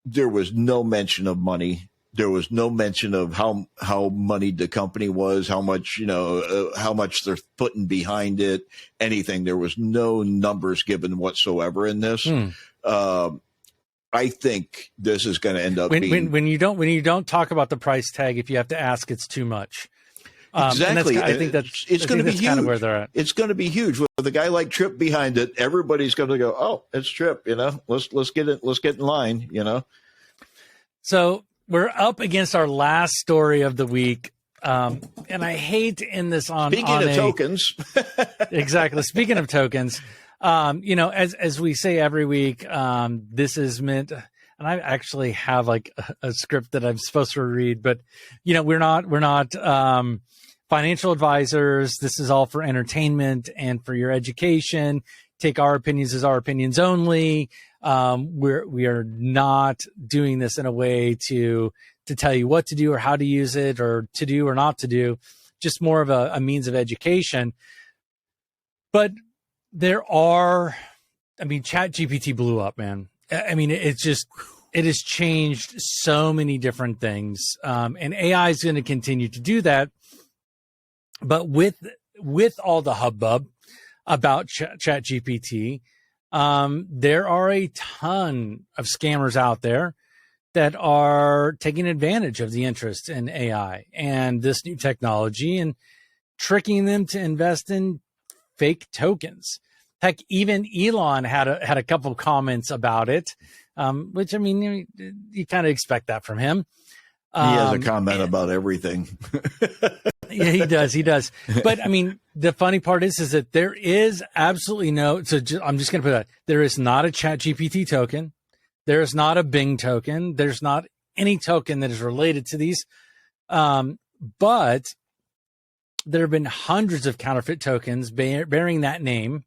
there was no mention of money. There was no mention of how moneyed the company was, how much they're putting behind it, anything. There was no numbers given whatsoever in this. I think this is going to end up being
when you don't talk about the price tag. If you have to ask, it's too much.
Exactly.
I think it's going to be huge. Kind of where they're at.
It's going to be huge with a guy like Tripp behind it. Everybody's going to go, "Oh, it's Tripp." Let's get it. Let's get in line.
So we're up against our last story of the week. And I hate to end this on
tokens.
Exactly. Speaking of tokens. As we say every week, this is meant, and I actually have like a script that I'm supposed to read, but we're not financial advisors. This is all for entertainment and for your education. Take our opinions as our opinions only. We are not doing this in a way to tell you what to do or how to use it or to do or not to do. just more of a means of education. But there are, I mean, ChatGPT blew up, man. I mean, it has changed so many different things. And AI is going to continue to do that. But with all the hubbub about ChatGPT, there are a ton of scammers out there that are taking advantage of the interest in AI and this new technology and tricking them to invest in fake tokens. Heck, even Elon had a couple of comments about it, which, I mean, you kind of expect that from him.
He has a comment about everything.
Yeah, he does. But I mean, the funny part is that there is absolutely no. So I'm just going to put that there is not a ChatGPT token. There is not a Bing token. There's not any token that is related to these. But there have been hundreds of counterfeit tokens bearing that name,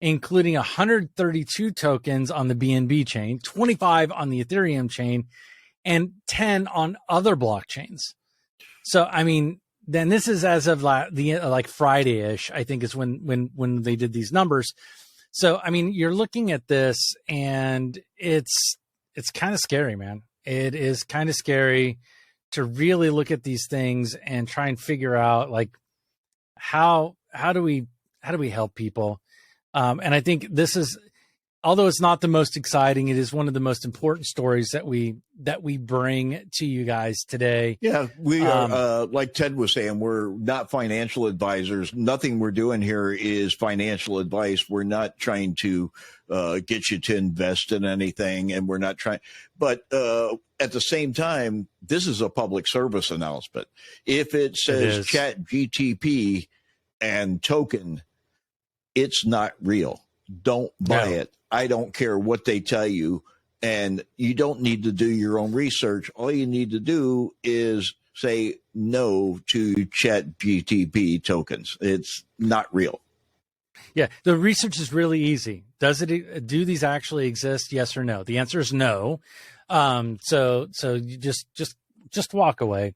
including 132 tokens on the BNB chain, 25 on the Ethereum chain, and 10 on other blockchains. So, I mean, then this is as of like Friday-ish, I think is when they did these numbers. So, I mean, you're looking at this and it's kind of scary, man. It is kind of scary to really look at these things and try and figure out like how do we help people? And I think this is, although it's not the most exciting, it is one of the most important stories that we bring to you guys today.
Yeah, we are, like Ted was saying, we're not financial advisors. Nothing we're doing here is financial advice. We're not trying to get you to invest in anything, and we're not trying. But at the same time, this is a public service announcement. If it says Chat GTP and token, it's not real. Don't buy it. I don't care what they tell you, and you don't need to do your own research. All you need to do is say no to Chat GTP tokens. It's not real.
Yeah, the research is really easy. Do these actually exist? Yes or no? The answer is no. So you just walk away.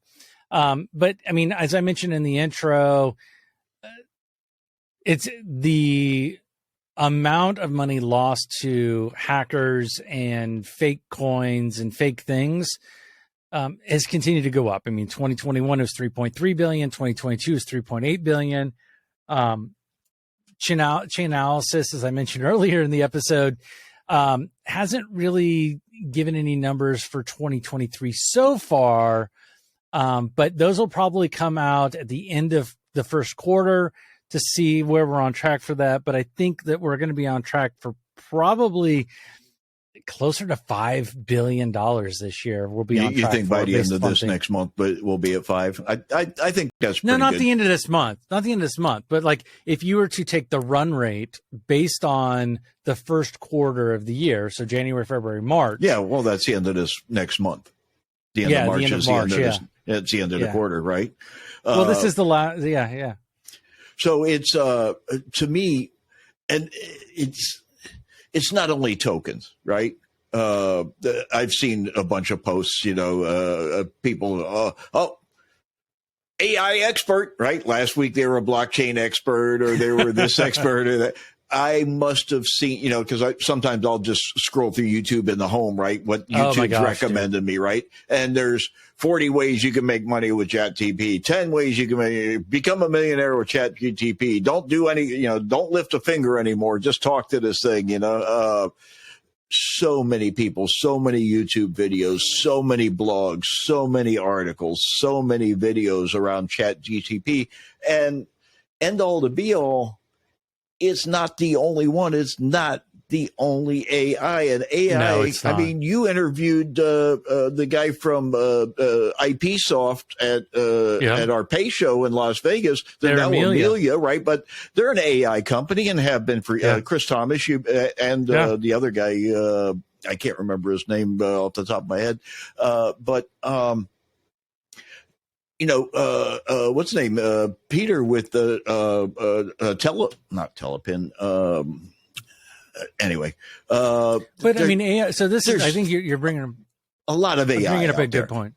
But I mean, as I mentioned in the intro, it's the amount of money lost to hackers and fake coins and fake things has continued to go up. I mean, 2021 was 3.3 billion, 2022 is 3.8 billion. Chain analysis, as I mentioned earlier in the episode, hasn't really given any numbers for 2023 so far, but those will probably come out at the end of the first quarter to see where we're on track for that. But I think that we're going to be on track for probably closer to $5 billion this year. We'll be on track. You
think by the end of this next month, but we'll be at 5? I think that's pretty
not
good.
The end of this month. Not the end of this month. But like if you were to take the run rate based on the first quarter of the year, so January, February, March.
Yeah, well, that's the end of this next month. The end of March is the end of this. It's the end of the quarter, right?
Well, this is the last. Yeah.
So it's to me, and it's not only tokens, right? I've seen a bunch of posts, people, AI expert, right? Last week they were a blockchain expert, or they were this expert or that. I must have seen, because sometimes I'll just scroll through YouTube in the home, right? What YouTube's recommended me, right? And there's 40 ways you can make money with ChatGPT, 10 ways you can become a millionaire with ChatGPT. Don't do any, don't lift a finger anymore. Just talk to this thing, So many people, so many YouTube videos, so many blogs, so many articles, so many videos around ChatGPT, and end all to be all. It's not the only one. It's not the only AI. And AI,
no, it's not.
I mean, you interviewed the guy from IPsoft at our pay show in Las Vegas. Amelia, right? But they're an AI company and have been for Chris Thomas and the other guy. I can't remember his name off the top of my head. What's his name? Peter with the not Telepin. Anyway,
but I mean, AI. So this is. I think you're bringing
a lot of AI.
Bringing up a good point.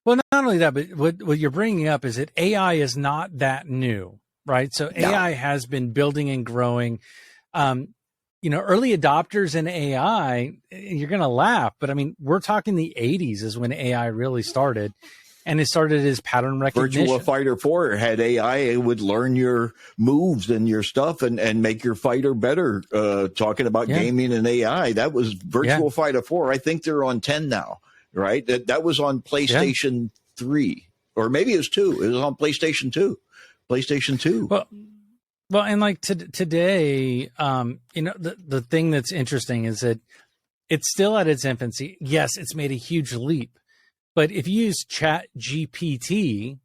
Well, not only that, but what you're bringing up is that AI is not that new, right? So
No.
AI has been building and growing. Early adopters in AI, you're going to laugh, but I mean, we're talking the 80s is when AI really started. And it started as pattern recognition.
Virtua Fighter 4 had AI. It would learn your moves and your stuff and make your fighter better. Talking about gaming and AI, that was Virtua Fighter 4. I think they're on 10 now, right? That was on PlayStation 3. Or maybe it was 2. It was on PlayStation 2. PlayStation 2.
Well, and like today, the thing that's interesting is that it's still at its infancy. Yes, it's made a huge leap. But if you use Chat GPT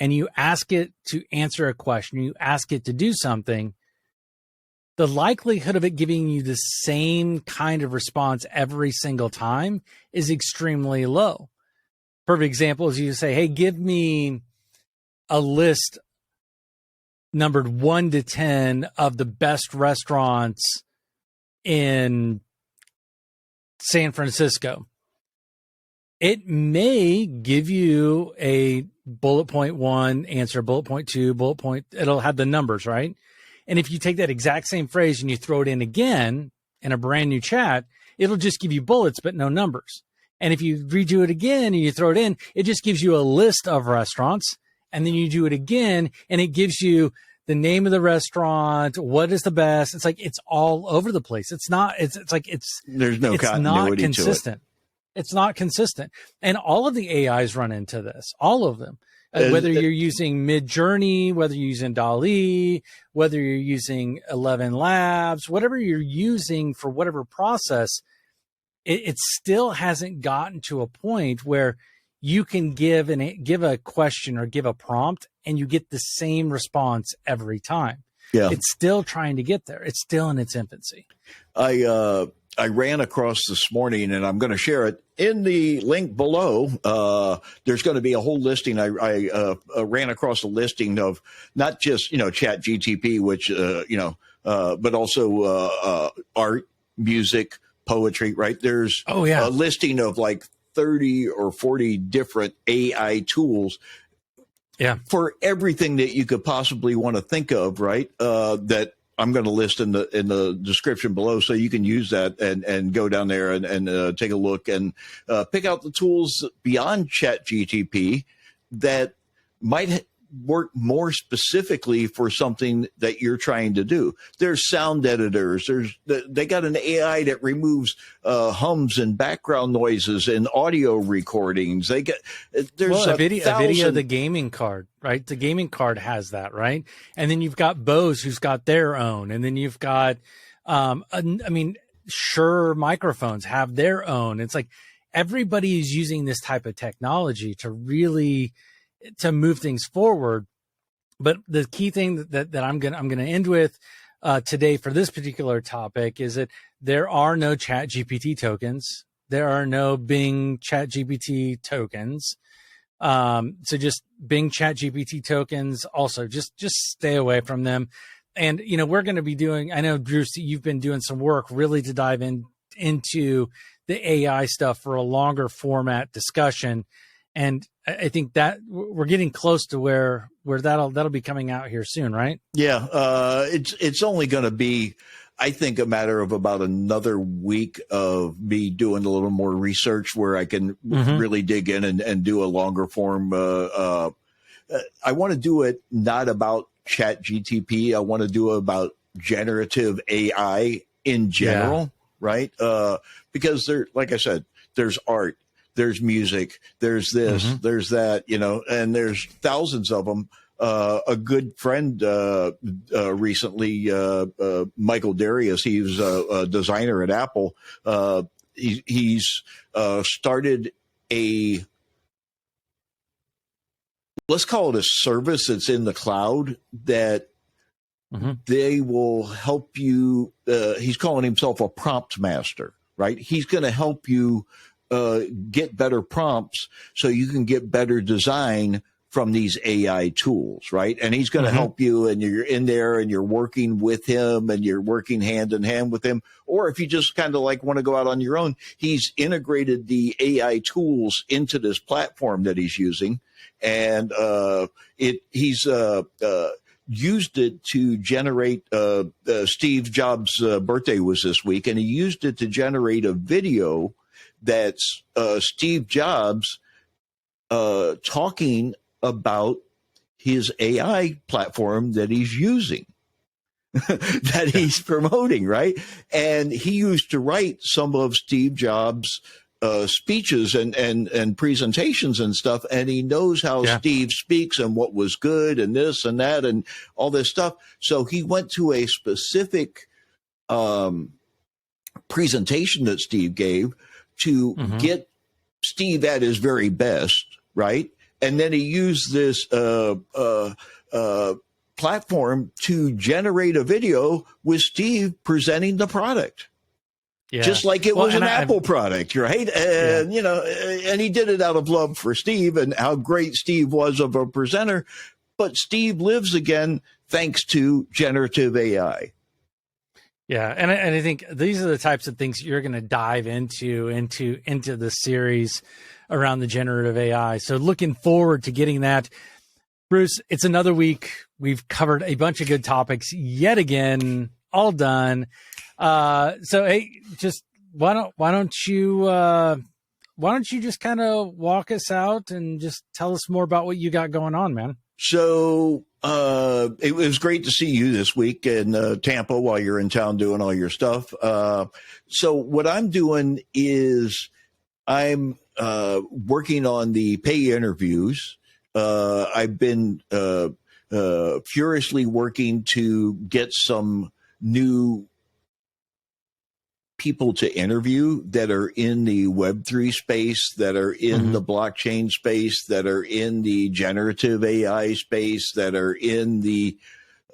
and you ask it to answer a question, you ask it to do something, the likelihood of it giving you the same kind of response every single time is extremely low. Perfect example is you say, hey, give me a list numbered 1 to 10 of the best restaurants in San Francisco. It may give you a bullet point 1 answer, bullet point 2, bullet point. It'll have the numbers, right? And if you take that exact same phrase and you throw it in again in a brand new chat, it'll just give you bullets, but no numbers. And if you redo it again and you throw it in, it just gives you a list of restaurants. And then you do it again and it gives you the name of the restaurant, what is the best. It's like, it's all over the place. It's not, it's like,
there's no continuity
consistent.
to it.
It's not consistent. And all of the AIs run into this, all of them. Whether you're using Midjourney, whether you're using DALL-E, whether you're using 11 Labs, whatever you're using for whatever process, it still hasn't gotten to a point where you can give a question or give a prompt and you get the same response every time.
Yeah.
It's still trying to get there. It's still in its infancy.
I ran across this morning, and I'm going to share it in the link below. There's going to be a whole listing. I ran across a listing of not just, Chat GTP, which, but also art, music, poetry, right? There's a listing of like 30 or 40 different AI tools for everything that you could possibly want to think of, right? That I'm going to list in the description below, so you can use that and go down there and take a look and pick out the tools beyond Chat GTP that might work more specifically for something that you're trying to do. There's sound editors. They got an AI that removes hums and background noises and audio recordings. There's
a video of the gaming card, right? The gaming card has that, right? And then you've got Bose, who's got their own, and then you've got, Shure microphones have their own. It's like everybody is using this type of technology to move things forward. But the key thing that I'm gonna end with today for this particular topic is that there are no Chat GPT tokens. There are no Bing Chat GPT tokens. So just Bing Chat GPT tokens. Also, just stay away from them. And we're going to be doing. I know, Bruce, you've been doing some work really to dive into the AI stuff for a longer format discussion. And I think that we're getting close to where that'll be coming out here soon, right?
Yeah, it's only going to be, I think, a matter of about another week of me doing a little more research where I can really dig in and do a longer form. I want to do it not about Chat GTP. I want to do it about generative AI in general, right? Because like I said, there's art. There's music, there's this, there's that, and there's thousands of them. A good friend recently, Michael Darius, he's a designer at Apple. He's started let's call it a service that's in the cloud that they will help you. He's calling himself a prompt master, right? He's going to help you get better prompts so you can get better design from these AI tools, right? And he's going to help you, and you're in there and you're working with him and you're working hand in hand with him. Or if you just kind of like want to go out on your own, he's integrated the AI tools into this platform that he's using. And he's used it to generate Steve Jobs' birthday was this week, and he used it to generate a video that's Steve Jobs talking about his AI platform that he's using, that he's promoting, right? And he used to write some of Steve Jobs' speeches and presentations and stuff, and he knows how Steve speaks and what was good and this and that and all this stuff. So he went to a specific presentation that Steve gave to get Steve at his very best, right? And then he used this platform to generate a video with Steve presenting the product. Yeah. Just like it was an Apple product, right? And, and he did it out of love for Steve and how great Steve was of a presenter. But Steve lives again thanks to generative AI.
Yeah, and I think these are the types of things you're going to dive into the series around the generative AI. So looking forward to getting that. Bruce, it's another week. We've covered a bunch of good topics yet again, all done. So hey, just why don't you just kind of walk us out and just tell us more about what you got going on, man?
So it was great to see you this week in Tampa while you're in town doing all your stuff. So what I'm doing is I'm working on the pay interviews. I've been furiously working to get some new people to interview that are in the Web3 space, that are in the blockchain space, that are in the generative AI space, that are in the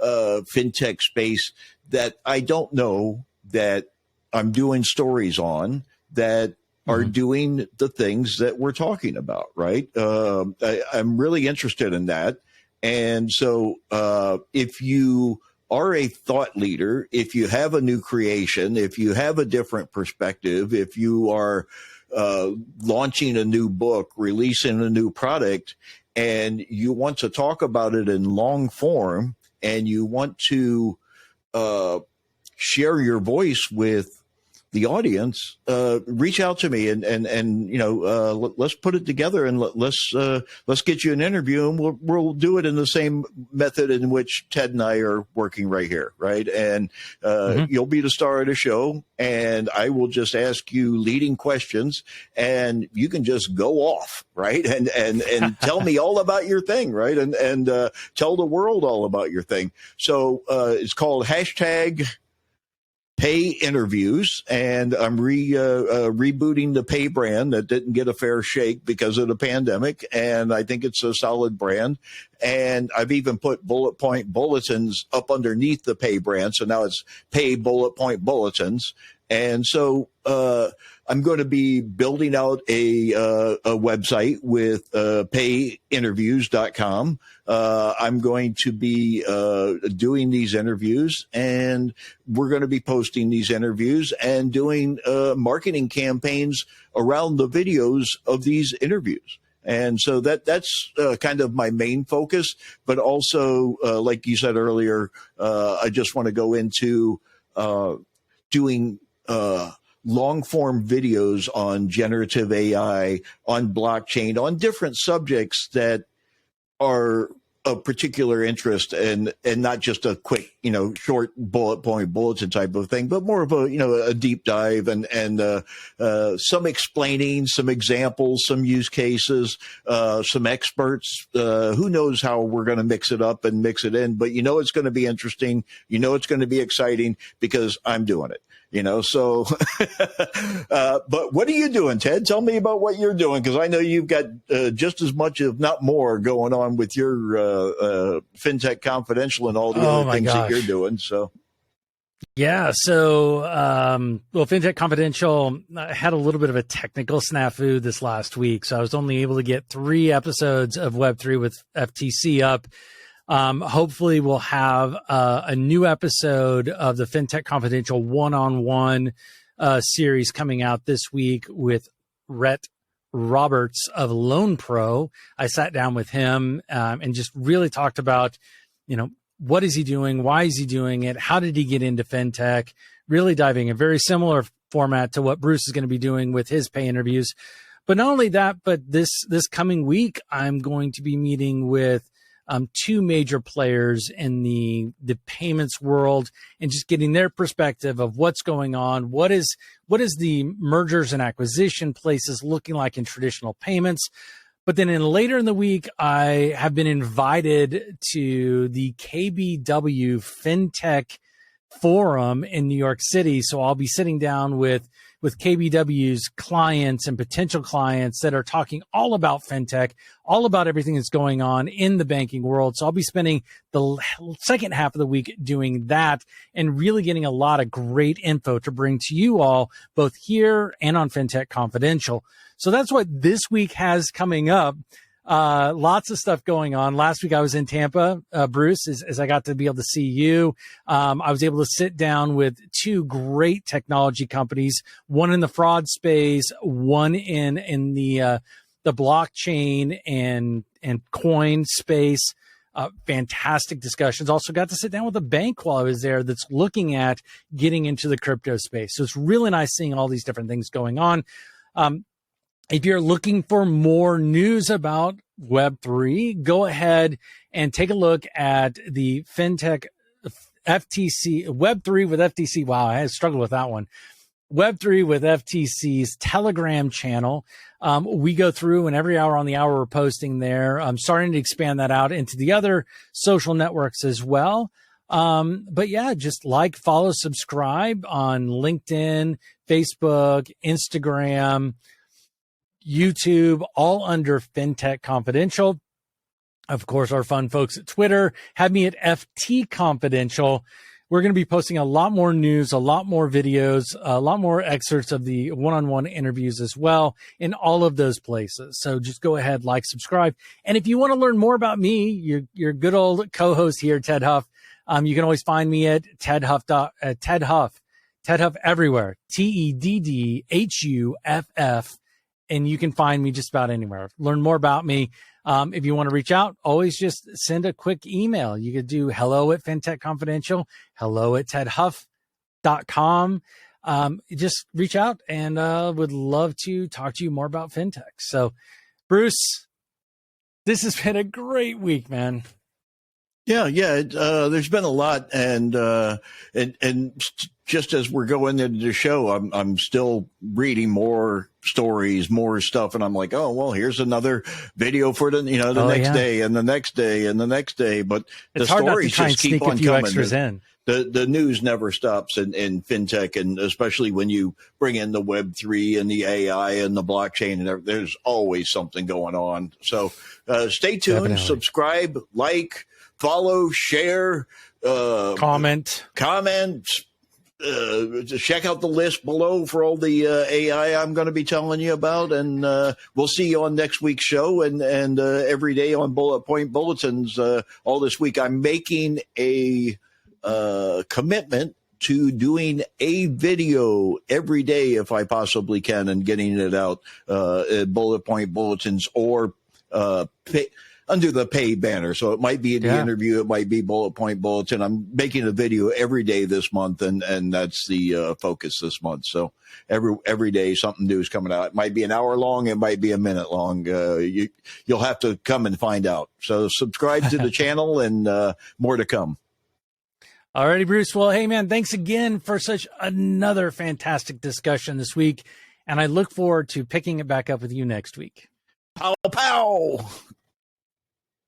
Fintech space that I don't know, that I'm doing stories on, that are doing the things that we're talking about, right? I'm really interested in that. And so if you are a thought leader, if you have a new creation, if you have a different perspective, if you are launching a new book, releasing a new product, and you want to talk about it in long form, and you want to share your voice with the audience, reach out to me and let's put it together and let's get you an interview, and we'll do it in the same method in which Ted and I are working right here, right? And you'll be the star of the show, and I will just ask you leading questions, and you can just go off, right? And tell me all about your thing, right? And tell the world all about your thing. So it's called hashtag Pay Interviews, and I'm rebooting the Pay brand that didn't get a fair shake because of the pandemic, and I think it's a solid brand. And I've even put Bullet Point Bulletins up underneath the Pay brand, so now it's Pay Bullet Point Bulletins. And so I'm going to be building out a website with payinterviews.com. I'm going to be doing these interviews, and we're going to be posting these interviews and doing marketing campaigns around the videos of these interviews. And so that's kind of my main focus. But also, like you said earlier, I just want to go into doing long form videos on generative AI, on blockchain, on different subjects that are of particular interest, and not just a quick, short bullet point bulletin type of thing, but more of a deep dive and some explaining, some examples, some use cases, some experts. Who knows how we're going to mix it up and mix it in, but it's going to be interesting. It's going to be exciting because I'm doing it. So, but what are you doing, Ted? Tell me about what you're doing, because I know you've got just as much, if not more, going on with your Fintech Confidential and all the other things that you're doing. So,
Yeah, so Fintech Confidential had a little bit of a technical snafu this last week, so I was only able to get 3 episodes of Web3 with FTC up. Hopefully, we'll have a new episode of the Fintech Confidential one-on-one series coming out this week with Rhett Roberts of Loan Pro. I sat down with him and just really talked about, what is he doing? Why is he doing it? How did he get into fintech? Really diving a very similar format to what Bruce is going to be doing with his pay interviews. But not only that, but this coming week, I'm going to be meeting with 2 major players in the payments world and just getting their perspective of what's going on. What is the mergers and acquisition places looking like in traditional payments? But then later in the week, I have been invited to the KBW FinTech Forum in New York City. So I'll be sitting down with KBW's clients and potential clients that are talking all about fintech, all about everything that's going on in the banking world. So I'll be spending the second half of the week doing that and really getting a lot of great info to bring to you all, both here and on Fintech Confidential. So that's what this week has coming up. Lots of stuff going on. Last week I was in Tampa, Bruce, as I got to be able to see you. I was able to sit down with 2 great technology companies, one in the fraud space, one in the blockchain and coin space. Fantastic discussions. Also got to sit down with a bank while I was there that's looking at getting into the crypto space. So it's really nice seeing all these different things going on. If you're looking for more news about Web3, go ahead and take a look at the Fintech FTC, Web3 with FTC. Wow, I had struggled with that one. Web3 with FTC's Telegram channel. We go through, and every hour on the hour we're posting there. I'm starting to expand that out into the other social networks as well. But yeah, just follow, subscribe on LinkedIn, Facebook, Instagram, YouTube, all under Fintech Confidential. Of course, our fun folks at Twitter have me at FT Confidential. We're going to be posting a lot more news, a lot more videos, a lot more excerpts of the one-on-one interviews as well in all of those places. So just go ahead, subscribe. And if you want to learn more about me, your good old co-host here, Ted Huff, you can always find me at Ted Huff everywhere, TEDDHUFF. And you can find me just about anywhere. Learn more about me. If you want to reach out, always just send a quick email. You could do hello@FintechConfidential, hello@tedhuff.com. Just reach out and would love to talk to you more about fintech. So, Bruce, this has been a great week, man.
Yeah. There's been a lot, and just as we're going into the show, I'm still reading more stories, more stuff, and I'm like, oh well, here's another video for the next day and the next day and the next day. But
it's
the stories just keep on coming.
Extras in.
The news never stops in fintech, and especially when you bring in the Web3 and the AI and the blockchain, and there's always something going on. So stay tuned, Definitely. Subscribe, follow, share,
comment.
Check out the list below for all the AI I'm going to be telling you about, and we'll see you on next week's show and every day on Bullet Point Bulletins all this week. I'm making a commitment to doing a video every day if I possibly can, and getting it out at Bullet Point Bulletins or under the pay banner. So it might be in the interview, it might be Bullet Point Bulletin. I'm making a video every day this month, and that's the focus this month. So every day something new is coming out. It might be an hour long, it might be a minute long. You'll have to come and find out. So subscribe to the channel, and more to come.
All righty, Bruce. Well, hey, man, thanks again for such another fantastic discussion this week. And I look forward to picking it back up with you next week.
Pow, pow.